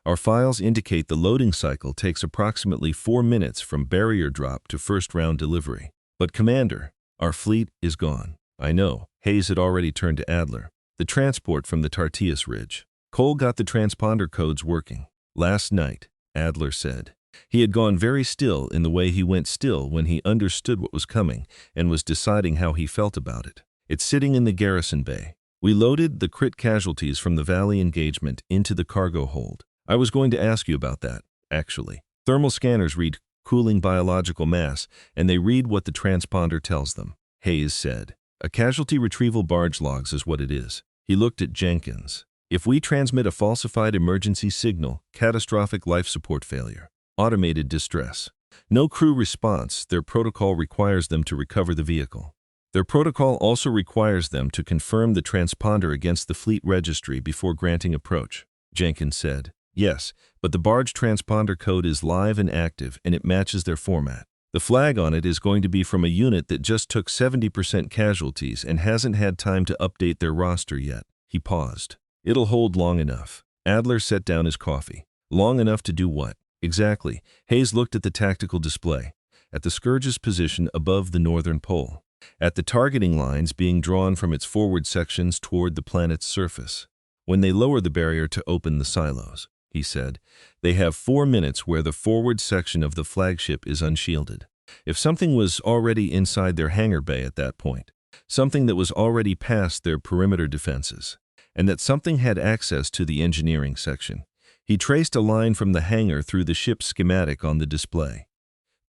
Our files indicate the loading cycle takes approximately 4 minutes from barrier drop to first-round delivery. But Commander, our fleet is gone. I know. Hayes had already turned to Adler. The transport from the Tartius Ridge. Cole got the transponder codes working. Last night, Adler said. He had gone very still in the way he went still when he understood what was coming and was deciding how he felt about it. It's sitting in the garrison bay. We loaded the crit casualties from the Valley engagement into the cargo hold. I was going to ask you about that, actually. Thermal scanners read cooling biological mass, and they read what the transponder tells them, Hayes said. A casualty retrieval barge logs is what it is. He looked at Jenkins. If we transmit a falsified emergency signal, catastrophic life support failure, automated distress. No crew response, their protocol requires them to recover the vehicle. Their protocol also requires them to confirm the transponder against the fleet registry before granting approach, Jenkins said. Yes, but the barge transponder code is live and active, and it matches their format. The flag on it is going to be from a unit that just took 70% casualties and hasn't had time to update their roster yet. He paused. It'll hold long enough. Adler set down his coffee. Long enough to do what? Exactly. Hayes looked at the tactical display, at the Scourge's position above the northern pole, at the targeting lines being drawn from its forward sections toward the planet's surface. When they lower the barrier to open the silos, he said, they have 4 minutes where the forward section of the flagship is unshielded. If something was already inside their hangar bay at that point, something that was already past their perimeter defenses, and that something had access to the engineering section, he traced a line from the hangar through the ship's schematic on the display.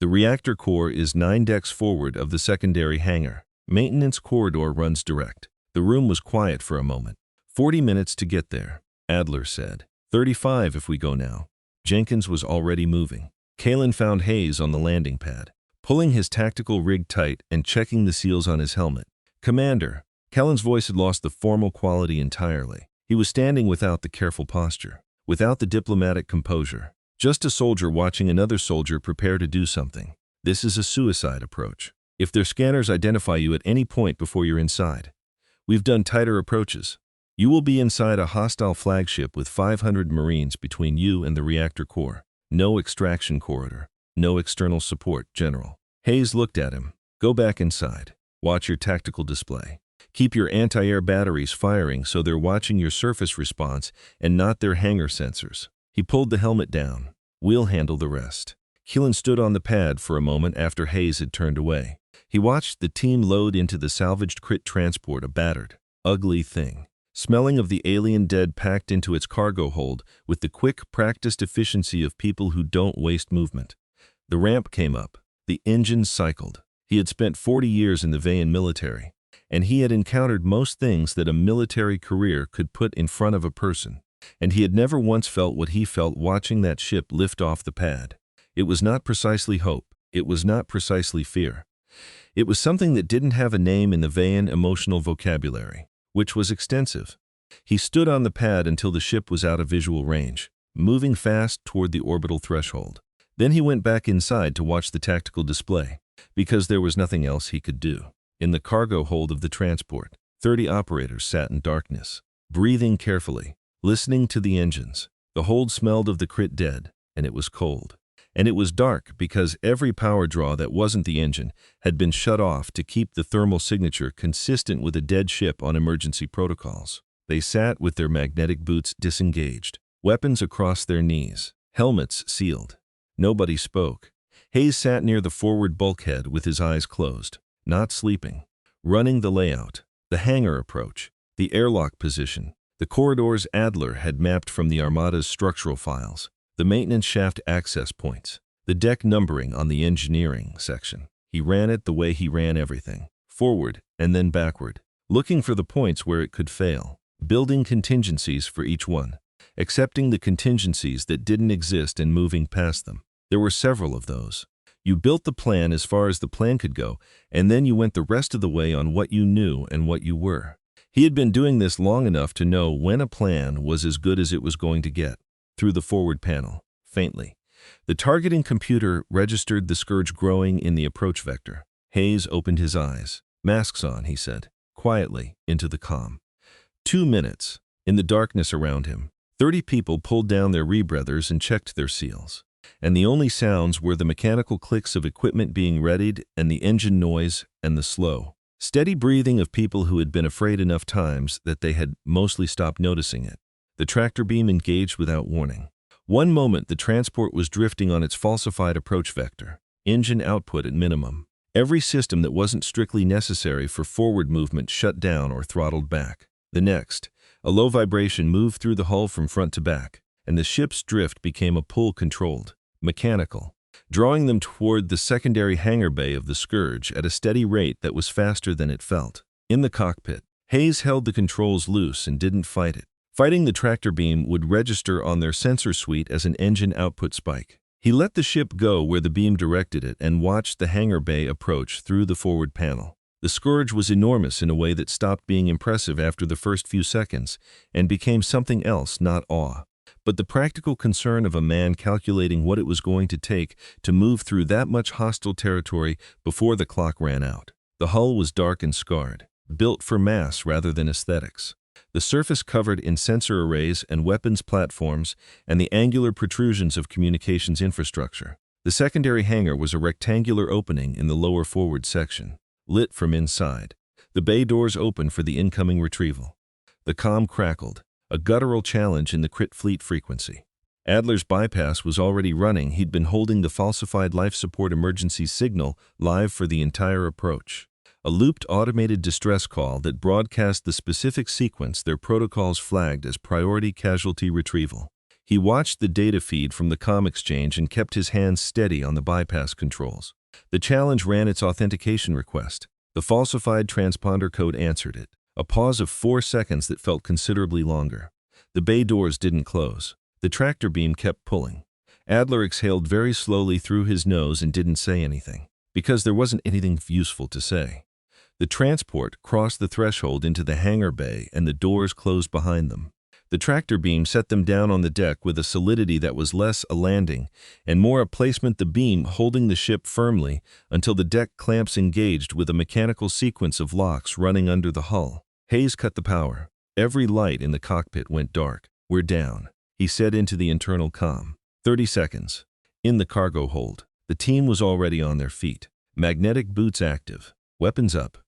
The reactor core is 9 decks forward of the secondary hangar. Maintenance corridor runs direct. The room was quiet for a moment. 40 minutes to get there, Adler said. 35 if we go now. Jenkins was already moving. Callan found Hayes on the landing pad, pulling his tactical rig tight and checking the seals on his helmet. Commander. Callan's voice had lost the formal quality entirely. He was standing without the careful posture, without the diplomatic composure. Just a soldier watching another soldier prepare to do something. This is a suicide approach. If their scanners identify you at any point before you're inside, we've done tighter approaches. You will be inside a hostile flagship with 500 Marines between you and the reactor core. No extraction corridor. No external support, General. Hayes looked at him. Go back inside. Watch your tactical display. Keep your anti-air batteries firing so they're watching your surface response and not their hangar sensors. He pulled the helmet down. We'll handle the rest. Callan stood on the pad for a moment after Hayes had turned away. He watched the team load into the salvaged crit transport, a battered, ugly thing, smelling of the alien dead packed into its cargo hold with the quick, practiced efficiency of people who don't waste movement. The ramp came up. The engines cycled. He had spent 40 years in the Vayan military, and he had encountered most things that a military career could put in front of a person, and he had never once felt what he felt watching that ship lift off the pad. It was not precisely hope. It was not precisely fear. It was something that didn't have a name in the Vayan emotional vocabulary, which was extensive. He stood on the pad until the ship was out of visual range, moving fast toward the orbital threshold. Then he went back inside to watch the tactical display, because there was nothing else he could do. In the cargo hold of the transport, 30 operators sat in darkness, breathing carefully, listening to the engines. The hold smelled of the crit dead, and it was cold. And it was dark because every power draw that wasn't the engine had been shut off to keep the thermal signature consistent with a dead ship on emergency protocols. They sat with their magnetic boots disengaged, weapons across their knees, helmets sealed. Nobody spoke. Hayes sat near the forward bulkhead with his eyes closed, not sleeping, running the layout, the hangar approach, the airlock position, the corridors Adler had mapped from the Armada's structural files, the maintenance shaft access points, the deck numbering on the engineering section. He ran it the way he ran everything, forward and then backward, looking for the points where it could fail, building contingencies for each one, accepting the contingencies that didn't exist and moving past them. There were several of those. You built the plan as far as the plan could go, and then you went the rest of the way on what you knew and what you were. He had been doing this long enough to know when a plan was as good as it was going to get. Through the forward panel, faintly, the targeting computer registered the scourge growing in the approach vector. Hayes opened his eyes. "Masks on," he said, quietly, into the comm. 2 minutes. In the darkness around him, 30 people pulled down their rebreathers and checked their seals. And the only sounds were the mechanical clicks of equipment being readied and the engine noise and the slow, steady breathing of people who had been afraid enough times that they had mostly stopped noticing it. The tractor beam engaged without warning. One moment the transport was drifting on its falsified approach vector, engine output at minimum. Every system that wasn't strictly necessary for forward movement shut down or throttled back. The next, a low vibration moved through the hull from front to back, and the ship's drift became a pull-controlled, mechanical, drawing them toward the secondary hangar bay of the Scourge at a steady rate that was faster than it felt. In the cockpit, Hayes held the controls loose and didn't fight it. Fighting the tractor beam would register on their sensor suite as an engine output spike. He let the ship go where the beam directed it and watched the hangar bay approach through the forward panel. The Scourge was enormous in a way that stopped being impressive after the first few seconds and became something else, not awe, but the practical concern of a man calculating what it was going to take to move through that much hostile territory before the clock ran out. The hull was dark and scarred, built for mass rather than aesthetics. The surface covered in sensor arrays and weapons platforms and the angular protrusions of communications infrastructure. The secondary hangar was a rectangular opening in the lower forward section, lit from inside. The bay doors opened for the incoming retrieval. The comm crackled, a guttural challenge in the crit fleet frequency. Adler's bypass was already running. He'd been holding the falsified life support emergency signal live for the entire approach. A looped automated distress call that broadcast the specific sequence their protocols flagged as priority casualty retrieval. He watched the data feed from the comm exchange and kept his hands steady on the bypass controls. The challenge ran its authentication request. The falsified transponder code answered it. A pause of 4 seconds that felt considerably longer. The bay doors didn't close. The tractor beam kept pulling. Adler exhaled very slowly through his nose and didn't say anything, because there wasn't anything useful to say. The transport crossed the threshold into the hangar bay and the doors closed behind them. The tractor beam set them down on the deck with a solidity that was less a landing and more a placement, the beam holding the ship firmly until the deck clamps engaged with a mechanical sequence of locks running under the hull. Hayes cut the power. Every light in the cockpit went dark. "We're down," he said into the internal comm. 30 seconds. In the cargo hold, the team was already on their feet. Magnetic boots active. Weapons up.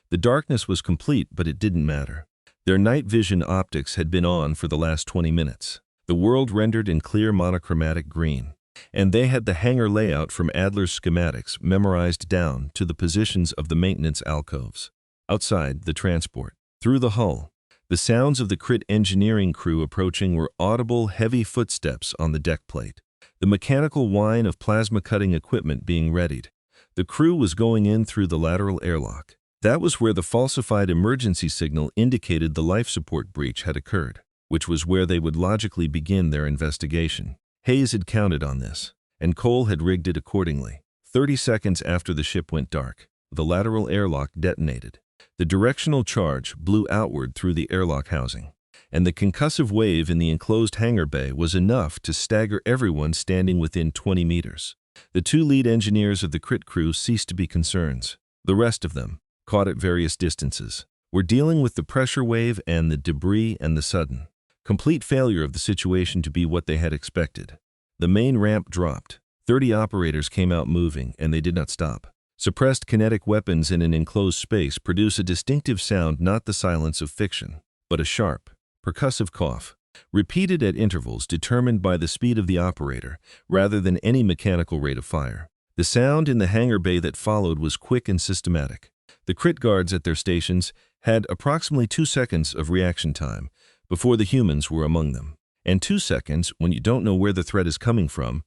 The darkness was complete, but it didn't matter. Their night vision optics had been on for the last 20 minutes. The world rendered in clear monochromatic green. And they had the hangar layout from Adler's schematics memorized down to the positions of the maintenance alcoves. Outside, the transport. Through the hull, the sounds of the crit engineering crew approaching were audible, heavy footsteps on the deck plate. The mechanical whine of plasma-cutting equipment being readied. The crew was going in through the lateral airlock. That was where the falsified emergency signal indicated the life support breach had occurred, which was where they would logically begin their investigation. Hayes had counted on this, and Cole had rigged it accordingly. 30 seconds after the ship went dark, the lateral airlock detonated. The directional charge blew outward through the airlock housing, and the concussive wave in the enclosed hangar bay was enough to stagger everyone standing within 20 meters. The 2 lead engineers of the crit crew ceased to be concerns. The rest of them, caught at various distances, were dealing with the pressure wave and the debris and the sudden, complete failure of the situation to be what they had expected. The main ramp dropped. 30 operators came out moving, and they did not stop. Suppressed kinetic weapons in an enclosed space produce a distinctive sound, not the silence of fiction, but a sharp, percussive cough, repeated at intervals determined by the speed of the operator rather than any mechanical rate of fire. The sound in the hangar bay that followed was quick and systematic. The crit guards at their stations had approximately 2 seconds of reaction time before the humans were among them, and 2 seconds when you don't know where the threat is coming from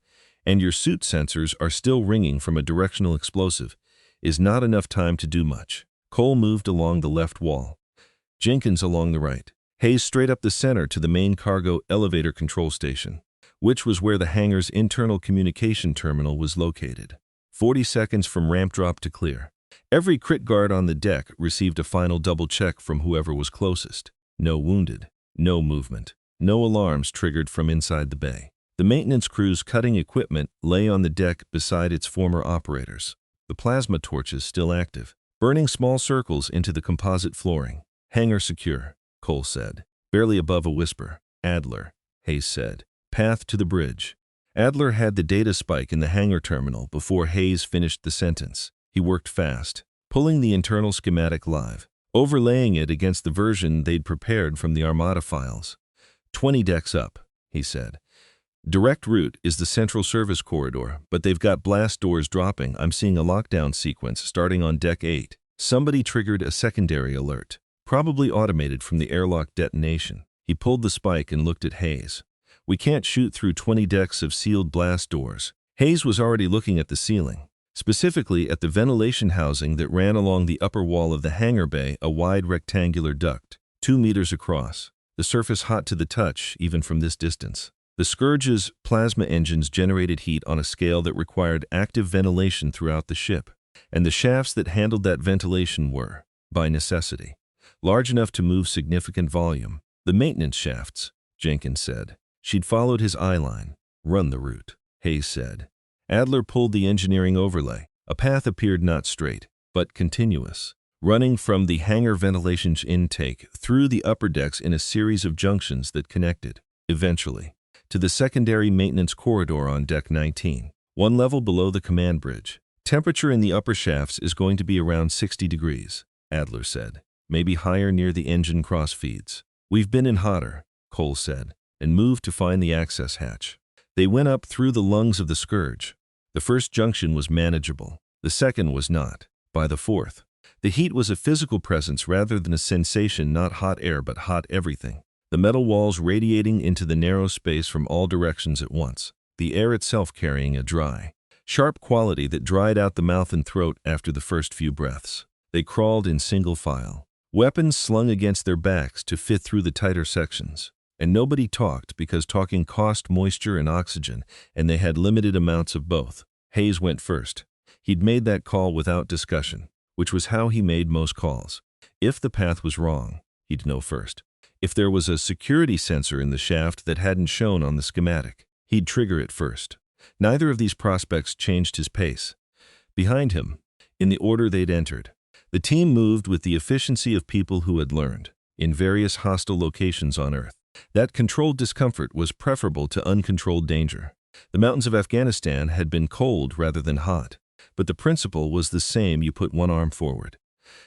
and your suit sensors are still ringing from a directional explosive. is not enough time to do much. Cole moved along the left wall, Jenkins along the right, Hayes straight up the center to the main cargo elevator control station, which was where the hangar's internal communication terminal was located. 40 seconds from ramp drop to clear. Every crit guard on the deck received a final double check from whoever was closest. No wounded, no movement, no alarms triggered from inside the bay. The maintenance crew's cutting equipment lay on the deck beside its former operators, the plasma torches still active, burning small circles into the composite flooring. Hangar secure, Cole said, barely above a whisper. Adler, Hayes said. Path to the bridge. Adler had the data spike in the hangar terminal before Hayes finished the sentence. He worked fast, pulling the internal schematic live, overlaying it against the version they'd prepared from the Armada files. 20 decks up, he said. Direct route is the central service corridor, but they've got blast doors dropping. I'm seeing a lockdown sequence starting on deck 8. Somebody triggered a secondary alert, probably automated from the airlock detonation. He pulled the spike and looked at Hayes. We can't shoot through 20 decks of sealed blast doors. Hayes was already looking at the ceiling, specifically at the ventilation housing that ran along the upper wall of the hangar bay, a wide rectangular duct, 2 meters across, the surface hot to the touch even from this distance. The Scourge's plasma engines generated heat on a scale that required active ventilation throughout the ship, and the shafts that handled that ventilation were, by necessity, large enough to move significant volume. The maintenance shafts, Jenkins said. She'd followed his eye line. Run the route, Hayes said. Adler pulled the engineering overlay. A path appeared not straight, but continuous, running from the hangar ventilation intake through the upper decks in a series of junctions that connected, eventually, to the secondary maintenance corridor on deck 19, one level below the command bridge. Temperature in the upper shafts is going to be around 60 degrees, Adler said, maybe higher near the engine crossfeeds. We've been in hotter, Cole said, and moved to find the access hatch. They went up through the lungs of the Scourge. The first junction was manageable. The second was not. By the fourth, the heat was a physical presence rather than a sensation, not hot air but hot everything. The metal walls radiating into the narrow space from all directions at once, the air itself carrying a dry, sharp quality that dried out the mouth and throat after the first few breaths. They crawled in single file, weapons slung against their backs to fit through the tighter sections. And nobody talked because talking cost moisture and oxygen, and they had limited amounts of both. Hayes went first. He'd made that call without discussion, which was how he made most calls. If the path was wrong, he'd know first. If there was a security sensor in the shaft that hadn't shown on the schematic, he'd trigger it first. Neither of these prospects changed his pace. Behind him, in the order they'd entered, the team moved with the efficiency of people who had learned, in various hostile locations on Earth, that controlled discomfort was preferable to uncontrolled danger. The mountains of Afghanistan had been cold rather than hot, but the principle was the same. You put one arm forward,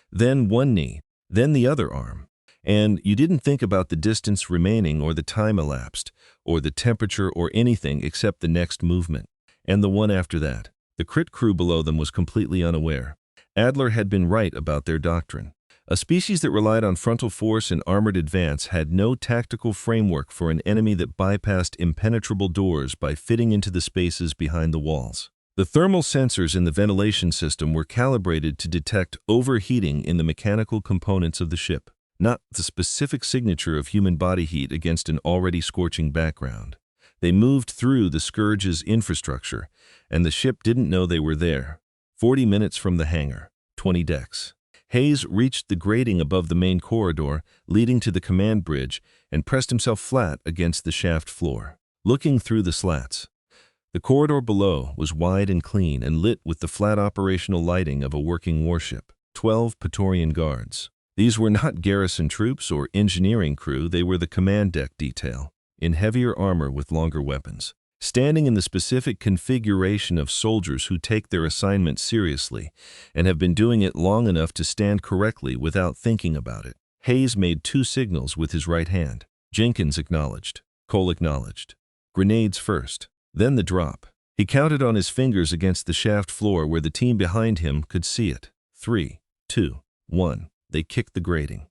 then one knee, then the other arm, and you didn't think about the distance remaining or the time elapsed, or the temperature or anything except the next movement, and the one after that. The crit crew below them was completely unaware. Adler had been right about their doctrine. A species that relied on frontal force and armored advance had no tactical framework for an enemy that bypassed impenetrable doors by fitting into the spaces behind the walls. The thermal sensors in the ventilation system were calibrated to detect overheating in the mechanical components of the ship, not the specific signature of human body heat against an already scorching background. They moved through the Scourge's infrastructure, and the ship didn't know they were there. 40 minutes from the hangar, 20 decks. Hayes reached the grating above the main corridor leading to the command bridge and pressed himself flat against the shaft floor, looking through the slats. The corridor below was wide and clean and lit with the flat operational lighting of a working warship. 12 Praetorian guards. These were not garrison troops or engineering crew, they were the command deck detail, in heavier armor with longer weapons, standing in the specific configuration of soldiers who take their assignment seriously and have been doing it long enough to stand correctly without thinking about it. Hayes made 2 signals with his right hand. Jenkins acknowledged. Cole acknowledged. Grenades first, then the drop. He counted on his fingers against the shaft floor where the team behind him could see it. 3, 2, 1. They kicked the grating.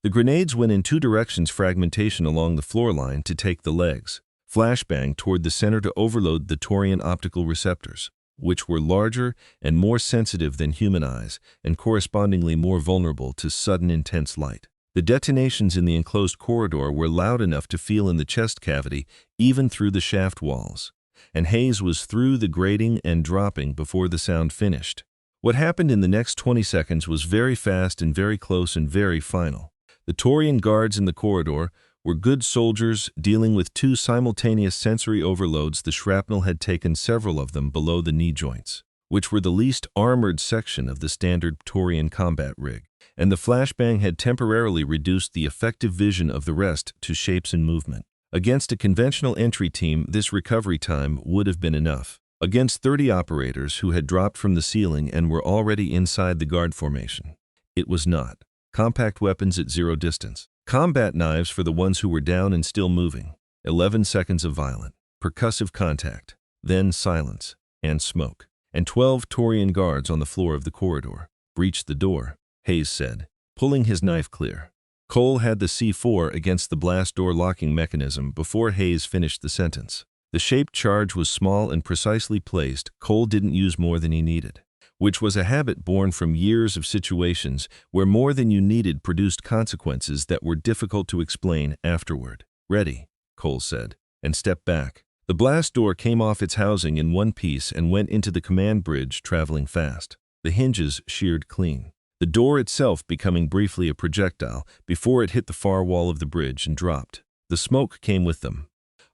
The grenades went in 2 directions, fragmentation along the floor line to take the legs. Flashbang toward the center to overload the Taurian optical receptors. which were larger and more sensitive than human eyes and correspondingly more vulnerable to sudden intense light. The detonations in the enclosed corridor were loud enough to feel in the chest cavity, even through the shaft walls. And Hayes was through the grating and dropping before the sound finished. What happened in the next 20 seconds was very fast and very close and very final. The Taurian guards in the corridor were good soldiers dealing with two simultaneous sensory overloads. The shrapnel had taken several of them below the knee joints, which were the least armored section of the standard Taurian combat rig, and the flashbang had temporarily reduced the effective vision of the rest to shapes and movement. Against a conventional entry team, this recovery time would have been enough. Against 30 operators who had dropped from the ceiling and were already inside the guard formation, it was not. Compact weapons at zero distance. Combat knives for the ones who were down and still moving. 11 seconds of violent, percussive contact, then silence and smoke. And 12 Taurian guards on the floor of the corridor. Breached the door, Hayes said, pulling his knife clear. Cole had the C4 against the blast door locking mechanism before Hayes finished the sentence. The shaped charge was small and precisely placed. Cole didn't use more than he needed, which was a habit born from years of situations where more than you needed produced consequences that were difficult to explain afterward. Ready, Cole said, and stepped back. The blast door came off its housing in one piece and went into the command bridge, traveling fast. The hinges sheared clean, the door itself becoming briefly a projectile before it hit the far wall of the bridge and dropped. The smoke came with them.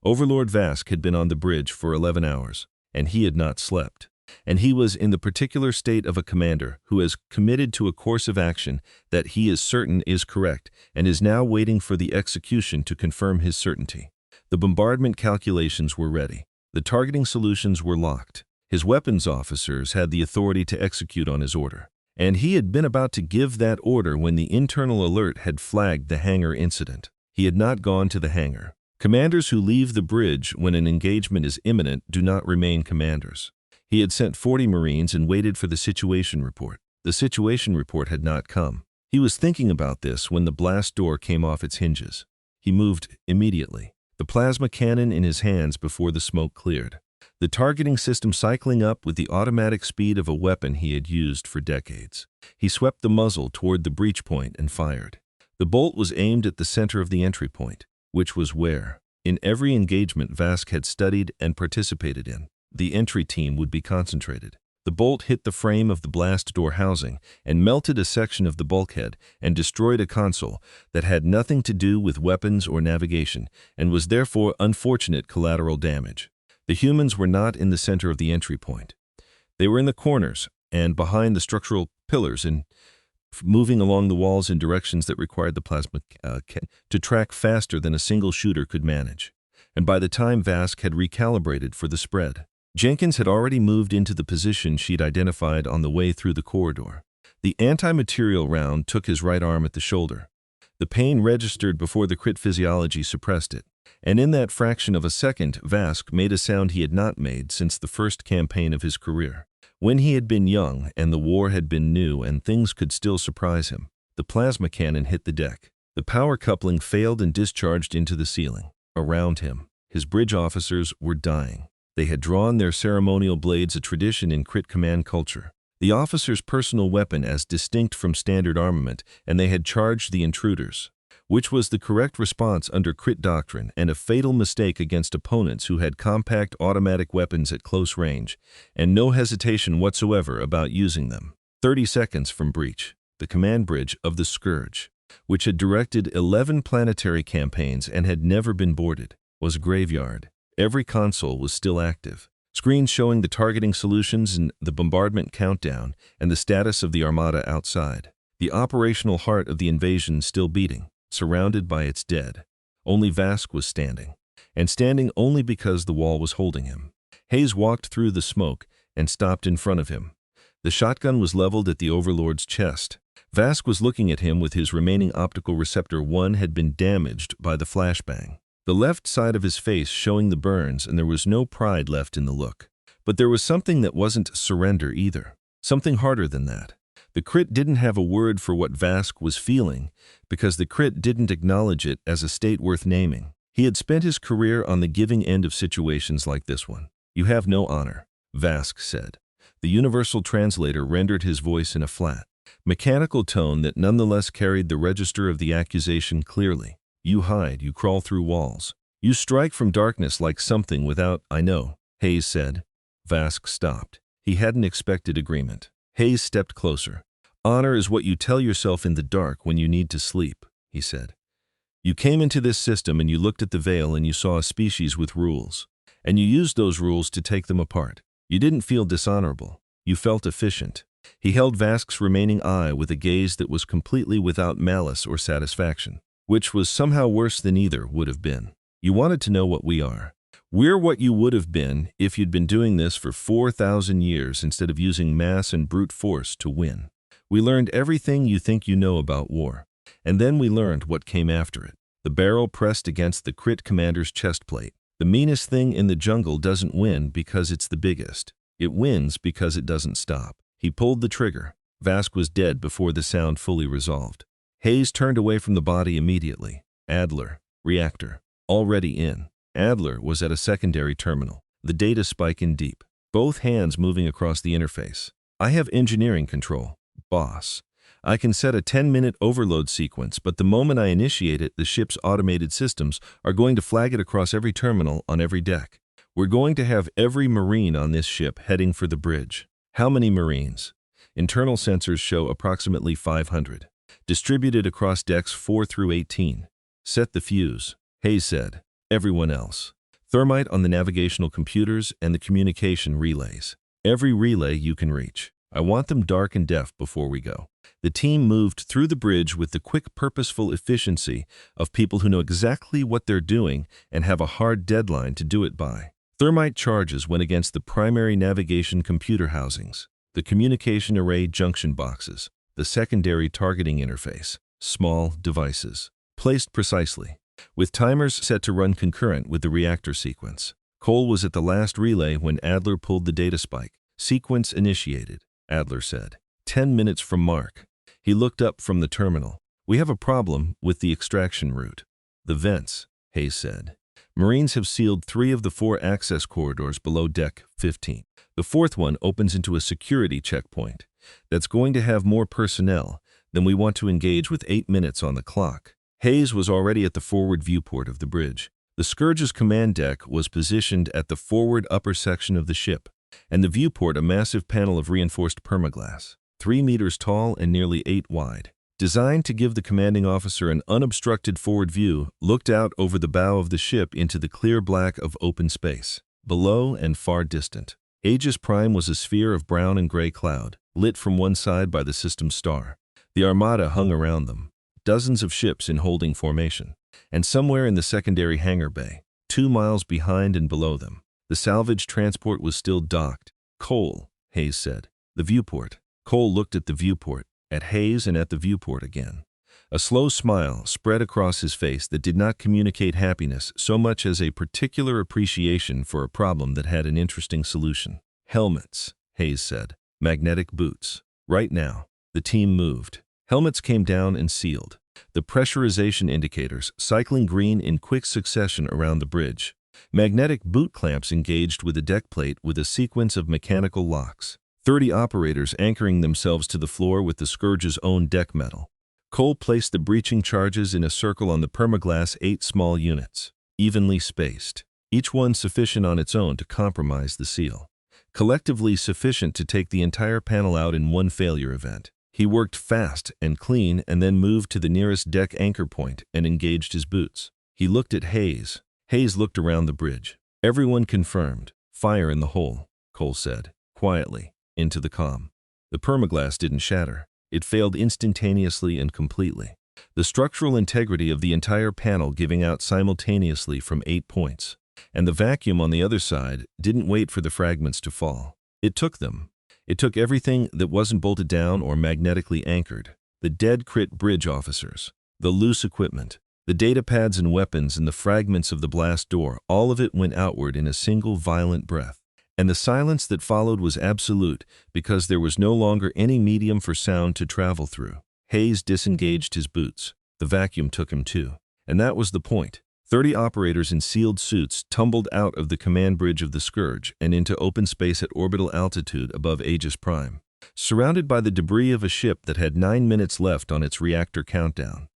Overlord Vask had been on the bridge for 11 hours, and he had not slept. And he was in the particular state of a commander who has committed to a course of action that he is certain is correct and is now waiting for the execution to confirm his certainty. The bombardment calculations were ready. The targeting solutions were locked. His weapons officers had the authority to execute on his order. And he had been about to give that order when the internal alert had flagged the hangar incident. He had not gone to the hangar. Commanders who leave the bridge when an engagement is imminent do not remain commanders. He had sent 40 Marines and waited for the situation report. The situation report had not come. He was thinking about this when the blast door came off its hinges. He moved immediately, the plasma cannon in his hands before the smoke cleared, the targeting system cycling up with the automatic speed of a weapon he had used for decades. He swept the muzzle toward the breach point and fired. The bolt was aimed at the center of the entry point, which was where, in every engagement Vask had studied and participated in, the entry team would be concentrated. The bolt hit the frame of the blast door housing and melted a section of the bulkhead and destroyed a console that had nothing to do with weapons or navigation and was therefore unfortunate collateral damage. The humans were not in the center of the entry point. They were in the corners and behind the structural pillars and moving along the walls in directions that required the plasma to track faster than a single shooter could manage. And by the time Vask had recalibrated for the spread, Jenkins had already moved into the position she'd identified on the way through the corridor. The anti-material round took his right arm at the shoulder. The pain registered before the crit physiology suppressed it, and in that fraction of a second, Vask made a sound he had not made since the first campaign of his career. When he had been young and the war had been new and things could still surprise him, the plasma cannon hit the deck. The power coupling failed and discharged into the ceiling. Around him, his bridge officers were dying. They had drawn their ceremonial blades, a tradition in crit command culture, the officer's personal weapon as distinct from standard armament, and they had charged the intruders, which was the correct response under crit doctrine and a fatal mistake against opponents who had compact automatic weapons at close range and no hesitation whatsoever about using them. 30 seconds from breach, the command bridge of the Scourge, which had directed 11 planetary campaigns and had never been boarded, was a graveyard. Every console was still active. Screens showing the targeting solutions and the bombardment countdown and the status of the armada outside. The operational heart of the invasion still beating, surrounded by its dead. Only Vask was standing, and standing only because the wall was holding him. Hayes walked through the smoke and stopped in front of him. The shotgun was leveled at the Overlord's chest. Vask was looking at him with his remaining optical receptor 1 had been damaged by the flashbang. The left side of his face showing the burns, and there was no pride left in the look. But there was something that wasn't surrender either. Something harder than that. The crit didn't have a word for what Vask was feeling because the crit didn't acknowledge it as a state worth naming. He had spent his career on the giving end of situations like this one. You have no honor. Vask said. The universal translator rendered his voice in a flat, mechanical tone that nonetheless carried the register of the accusation clearly. You hide, you crawl through walls. You strike from darkness like something without, I know, Hayes said. Vask stopped. He hadn't expected agreement. Hayes stepped closer. Honor is what you tell yourself in the dark when you need to sleep, he said. You came into this system and you looked at the veil and you saw a species with rules. And you used those rules to take them apart. You didn't feel dishonorable. You felt efficient. He held Vask's remaining eye with a gaze that was completely without malice or satisfaction, which was somehow worse than either would have been. You wanted to know what we are. We're what you would have been if you'd been doing this for 4,000 years instead of using mass and brute force to win. We learned everything you think you know about war. And then we learned what came after it. The barrel pressed against the crit commander's chest plate. The meanest thing in the jungle doesn't win because it's the biggest. It wins because it doesn't stop. He pulled the trigger. Vask was dead before the sound fully resolved. Hayes turned away from the body immediately. Adler, reactor, already in. Adler was at a secondary terminal, the data spike in deep, both hands moving across the interface. I have engineering control, boss. I can set a 10-minute overload sequence, but the moment I initiate it, the ship's automated systems are going to flag it across every terminal on every deck. We're going to have every Marine on this ship heading for the bridge. How many Marines? Internal sensors show approximately 500, distributed across decks 4 through 18. Set the fuse, Hayes said. Everyone else. Thermite on the navigational computers and the communication relays. Every relay you can reach. I want them dark and deaf before we go. The team moved through the bridge with the quick, purposeful efficiency of people who know exactly what they're doing and have a hard deadline to do it by. Thermite charges went against the primary navigation computer housings, the communication array junction boxes, the secondary targeting interface, small devices, placed precisely, with timers set to run concurrent with the reactor sequence. Cole was at the last relay when Adler pulled the data spike. Sequence initiated, Adler said. 10 minutes from mark. He looked up from the terminal. We have a problem with the extraction route. The vents, Hayes said. Marines have sealed 3 of the 4 access corridors below Deck 15. The 4th one opens into a security checkpoint that's going to have more personnel than we want to engage with 8 minutes on the clock. Hayes was already at the forward viewport of the bridge. The Scourge's command deck was positioned at the forward upper section of the ship, and the viewport a massive panel of reinforced permaglass, 3 meters tall and nearly 8 wide. Designed to give the commanding officer an unobstructed forward view, looked out over the bow of the ship into the clear black of open space, below and far distant. Aegis Prime was a sphere of brown and gray cloud, lit from one side by the system's star. The Armada hung around them, dozens of ships in holding formation, and somewhere in the secondary hangar bay, 2 miles behind and below them, the salvage transport was still docked. Cole, Hayes said. The viewport. Cole looked at the viewport, at Hayes and at the viewport again. A slow smile spread across his face that did not communicate happiness so much as a particular appreciation for a problem that had an interesting solution. Helmets, Hayes said. Magnetic boots. Right now. The team moved. Helmets came down and sealed. The pressurization indicators cycling green in quick succession around the bridge. Magnetic boot clamps engaged with a deck plate with a sequence of mechanical locks. 30 operators anchoring themselves to the floor with the Scourge's own deck metal. Cole placed the breaching charges in a circle on the permaglass 8 small units, evenly spaced, each one sufficient on its own to compromise the seal, collectively sufficient to take the entire panel out in one failure event. He worked fast and clean and then moved to the nearest deck anchor point and engaged his boots. He looked at Hayes. Hayes looked around the bridge. Everyone confirmed. Fire in the hole, Cole said, quietly, into the comm. The permaglass didn't shatter. It failed instantaneously and completely. The structural integrity of the entire panel giving out simultaneously from 8 points. And the vacuum on the other side didn't wait for the fragments to fall. It took them. It took everything that wasn't bolted down or magnetically anchored. The dead crit bridge officers, the loose equipment, the data pads and weapons and the fragments of the blast door, all of it went outward in a single violent breath. And the silence that followed was absolute because there was no longer any medium for sound to travel through. Hayes disengaged his boots. The vacuum took him too. And that was the point. 30 operators in sealed suits tumbled out of the command bridge of the Scourge and into open space at orbital altitude above Aegis Prime, surrounded by the debris of a ship that had 9 minutes left on its reactor countdown.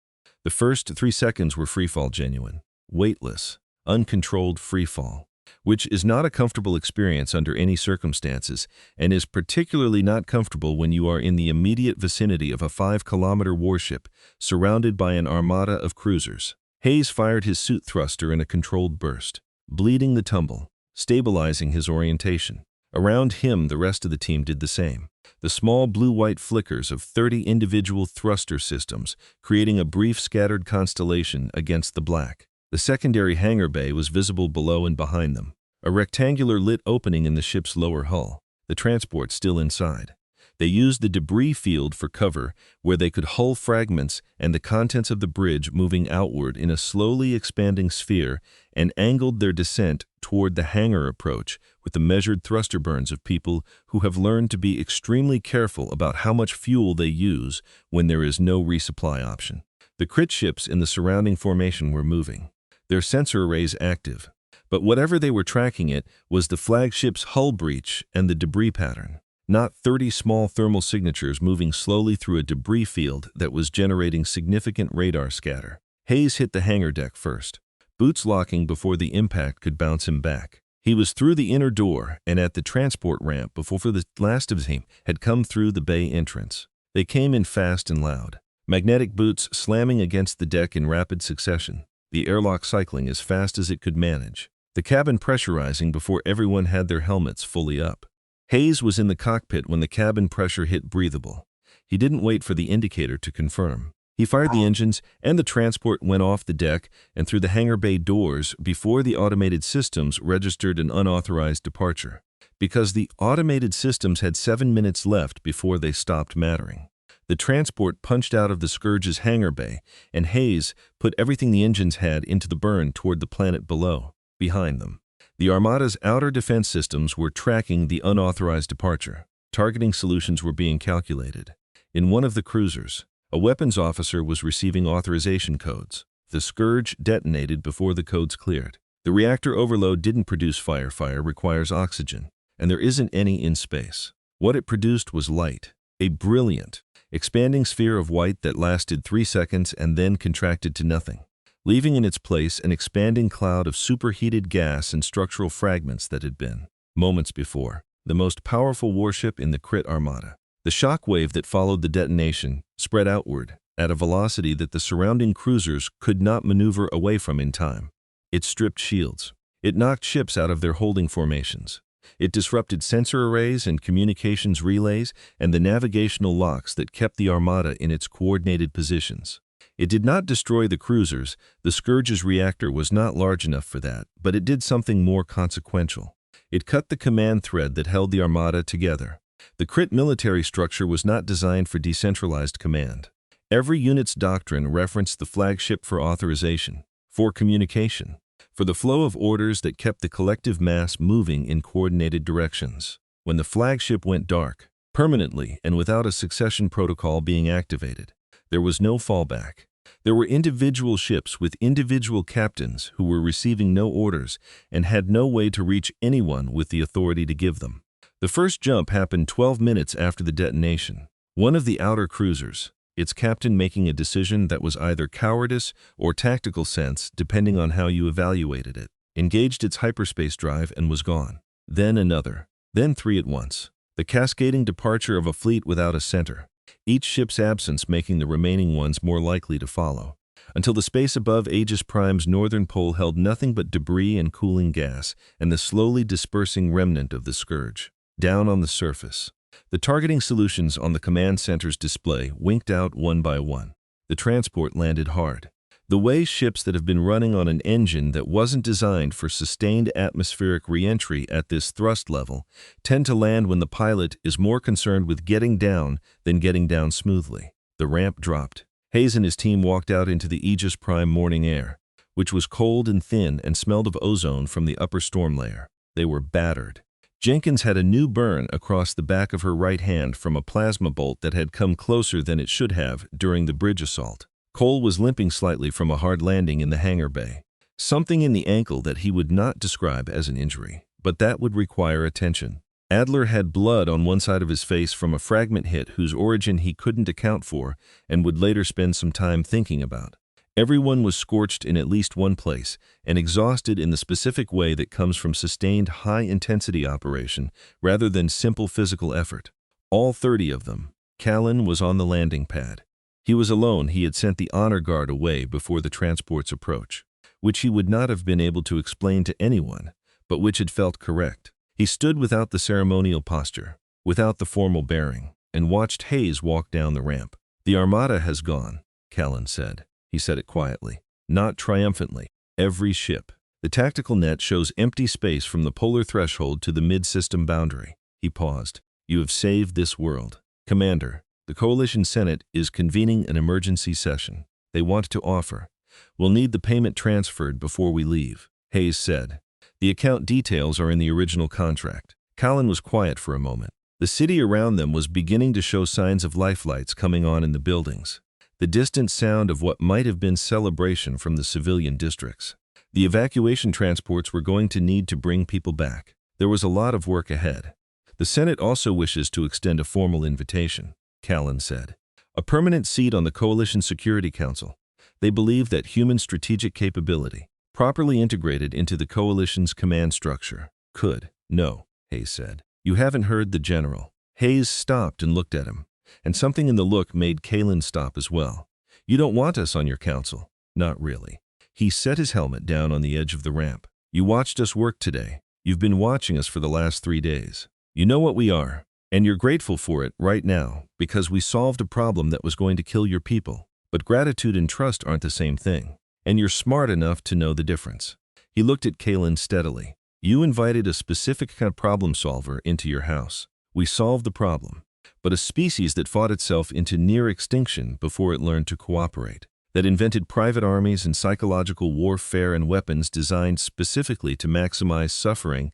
The first 3 seconds were freefall genuine, weightless, uncontrolled freefall, which is not a comfortable experience under any circumstances and is particularly not comfortable when you are in the immediate vicinity of a 5-kilometer warship surrounded by an armada of cruisers. Hayes fired his suit thruster in a controlled burst, bleeding the tumble, stabilizing his orientation. Around him, the rest of the team did the same. The small blue-white flickers of 30 individual thruster systems, creating a brief scattered constellation against the black. The secondary hangar bay was visible below and behind them, a rectangular lit opening in the ship's lower hull, the transport still inside. They used the debris field for cover, where they could hull fragments and the contents of the bridge moving outward in a slowly expanding sphere, and angled their descent toward the hangar approach with the measured thruster burns of people who have learned to be extremely careful about how much fuel they use when there is no resupply option. The crit ships in the surrounding formation were moving, their sensor arrays active, but whatever they were tracking it was the flagship's hull breach and the debris pattern, not 30 small thermal signatures moving slowly through a debris field that was generating significant radar scatter. Hayes hit the hangar deck first, boots locking before the impact could bounce him back. He was through the inner door and at the transport ramp before the last of his team had come through the bay entrance. They came in fast and loud, magnetic boots slamming against the deck in rapid succession, the airlock cycling as fast as it could manage, the cabin pressurizing before everyone had their helmets fully up. Hayes was in the cockpit when the cabin pressure hit breathable. He didn't wait for the indicator to confirm. He fired the engines, and the transport went off the deck and through the hangar bay doors before the automated systems registered an unauthorized departure, because the automated systems had 7 minutes left before they stopped mattering. The transport punched out of the Scourge's hangar bay, and Hayes put everything the engines had into the burn toward the planet below, behind them. The Armada's outer defense systems were tracking the unauthorized departure. Targeting solutions were being calculated. In one of the cruisers, a weapons officer was receiving authorization codes. The Scourge detonated before the codes cleared. The reactor overload didn't produce fire. Fire requires oxygen, and there isn't any in space. What it produced was light, a brilliant, expanding sphere of white that lasted 3 seconds and then contracted to nothing, leaving in its place an expanding cloud of superheated gas and structural fragments that had been, moments before, the most powerful warship in the Crit Armada. The shock wave that followed the detonation spread outward at a velocity that the surrounding cruisers could not maneuver away from in time. It stripped shields. It knocked ships out of their holding formations. It disrupted sensor arrays and communications relays and the navigational locks that kept the Armada in its coordinated positions. It did not destroy the cruisers. The Scourge's reactor was not large enough for that, but it did something more consequential. It cut the command thread that held the Armada together. The Crit military structure was not designed for decentralized command. Every unit's doctrine referenced the flagship for authorization, for communication, for the flow of orders that kept the collective mass moving in coordinated directions. When the flagship went dark, permanently and without a succession protocol being activated, there was no fallback. There were individual ships with individual captains who were receiving no orders and had no way to reach anyone with the authority to give them. The first jump happened 12 minutes after the detonation. One of the outer cruisers, its captain making a decision that was either cowardice or tactical sense depending on how you evaluated it, engaged its hyperspace drive and was gone. Then another, then 3 at once. The cascading departure of a fleet without a center, each ship's absence making the remaining ones more likely to follow, until the space above Aegis Prime's northern pole held nothing but debris and cooling gas and the slowly dispersing remnant of the Scourge. Down on the surface, the targeting solutions on the command center's display winked out one by one. The transport landed hard. The way ships that have been running on an engine that wasn't designed for sustained atmospheric re-entry at this thrust level tend to land when the pilot is more concerned with getting down than getting down smoothly. The ramp dropped. Hayes and his team walked out into the Aegis Prime morning air, which was cold and thin and smelled of ozone from the upper storm layer. They were battered. Jenkins had a new burn across the back of her right hand from a plasma bolt that had come closer than it should have during the bridge assault. Cole was limping slightly from a hard landing in the hangar bay. Something in the ankle that he would not describe as an injury, but that would require attention. Adler had blood on one side of his face from a fragment hit whose origin he couldn't account for and would later spend some time thinking about. Everyone was scorched in at least one place and exhausted in the specific way that comes from sustained high-intensity operation rather than simple physical effort. All 30 of them. Callan was on the landing pad. He was alone. He had sent the honor guard away before the transport's approach, which he would not have been able to explain to anyone, but which had felt correct. He stood without the ceremonial posture, without the formal bearing, and watched Hayes walk down the ramp. "The Armada has gone," Callan said. He said it quietly, not triumphantly. "Every ship. The tactical net shows empty space from the polar threshold to the mid-system boundary." He paused. "You have saved this world. Commander, the Coalition Senate is convening an emergency session. They want to offer. We'll need the payment transferred before we leave," Hayes said. "The account details are in the original contract." Callan was quiet for a moment. The city around them was beginning to show signs of lifelights coming on in the buildings. The distant sound of what might have been celebration from the civilian districts. The evacuation transports were going to need to bring people back. There was a lot of work ahead. "The Senate also wishes to extend a formal invitation," Callan said. "A permanent seat on the Coalition Security Council. They believe that human strategic capability, properly integrated into the Coalition's command structure, could." "No," Hayes said. "You haven't heard the general." Hayes stopped and looked at him, and something in the look made Callan stop as well. "You don't want us on your council." "Not really." He set his helmet down on the edge of the ramp. "You watched us work today. You've been watching us for the last 3 days. You know what we are, and you're grateful for it right now because we solved a problem that was going to kill your people. But gratitude and trust aren't the same thing, and you're smart enough to know the difference." He looked at Callan steadily. "You invited a specific kind of problem solver into your house. We solved the problem, but a species that fought itself into near extinction before it learned to cooperate, that invented private armies and psychological warfare and weapons designed specifically to maximize suffering.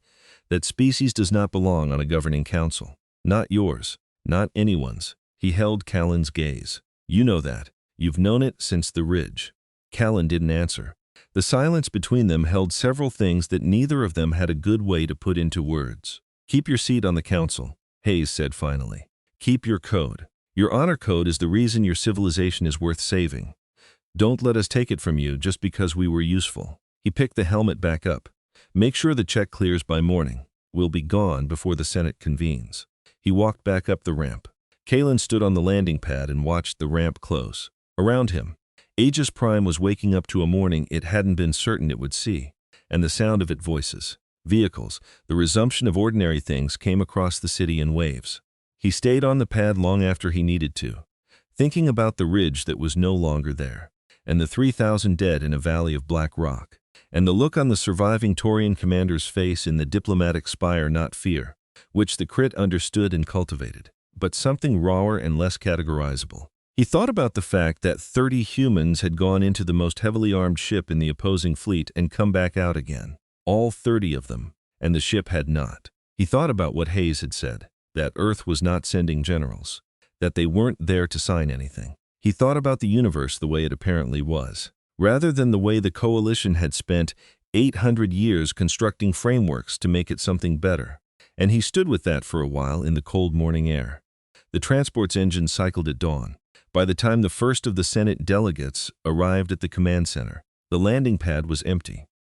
That species does not belong on a governing council. Not yours, not anyone's." He held Callan's gaze. "You know that. You've known it since the Ridge." Callan didn't answer. The silence between them held several things that neither of them had a good way to put into words. "Keep your seat on the council," Hayes said finally. "Keep your code. Your honor code is the reason your civilization is worth saving. Don't let us take it from you just because we were useful." He picked the helmet back up. "Make sure the check clears by morning. We'll be gone before the Senate convenes." He walked back up the ramp. Callan stood on the landing pad and watched the ramp close. Around him, Aegis Prime was waking up to a morning it hadn't been certain it would see, and the sound of its voices, vehicles, the resumption of ordinary things came across the city in waves. He stayed on the pad long after he needed to, thinking about the ridge that was no longer there, and the 3,000 dead in a valley of black rock, and the look on the surviving Taurian commander's face in the diplomatic spire, not fear, which the Crit understood and cultivated, but something rawer and less categorizable. He thought about the fact that 30 humans had gone into the most heavily armed ship in the opposing fleet and come back out again. All 30 of them, and the ship had not. He thought about what Hayes had said, that Earth was not sending generals, that they weren't there to sign anything. He thought about the universe the way it apparently was, rather than the way the Coalition had spent 800 years constructing frameworks to make it something better. And he stood with that for a while in the cold morning air. The transport's engine cycled at dawn. By the time the first of the Senate delegates arrived at the command center, the landing pad was empty.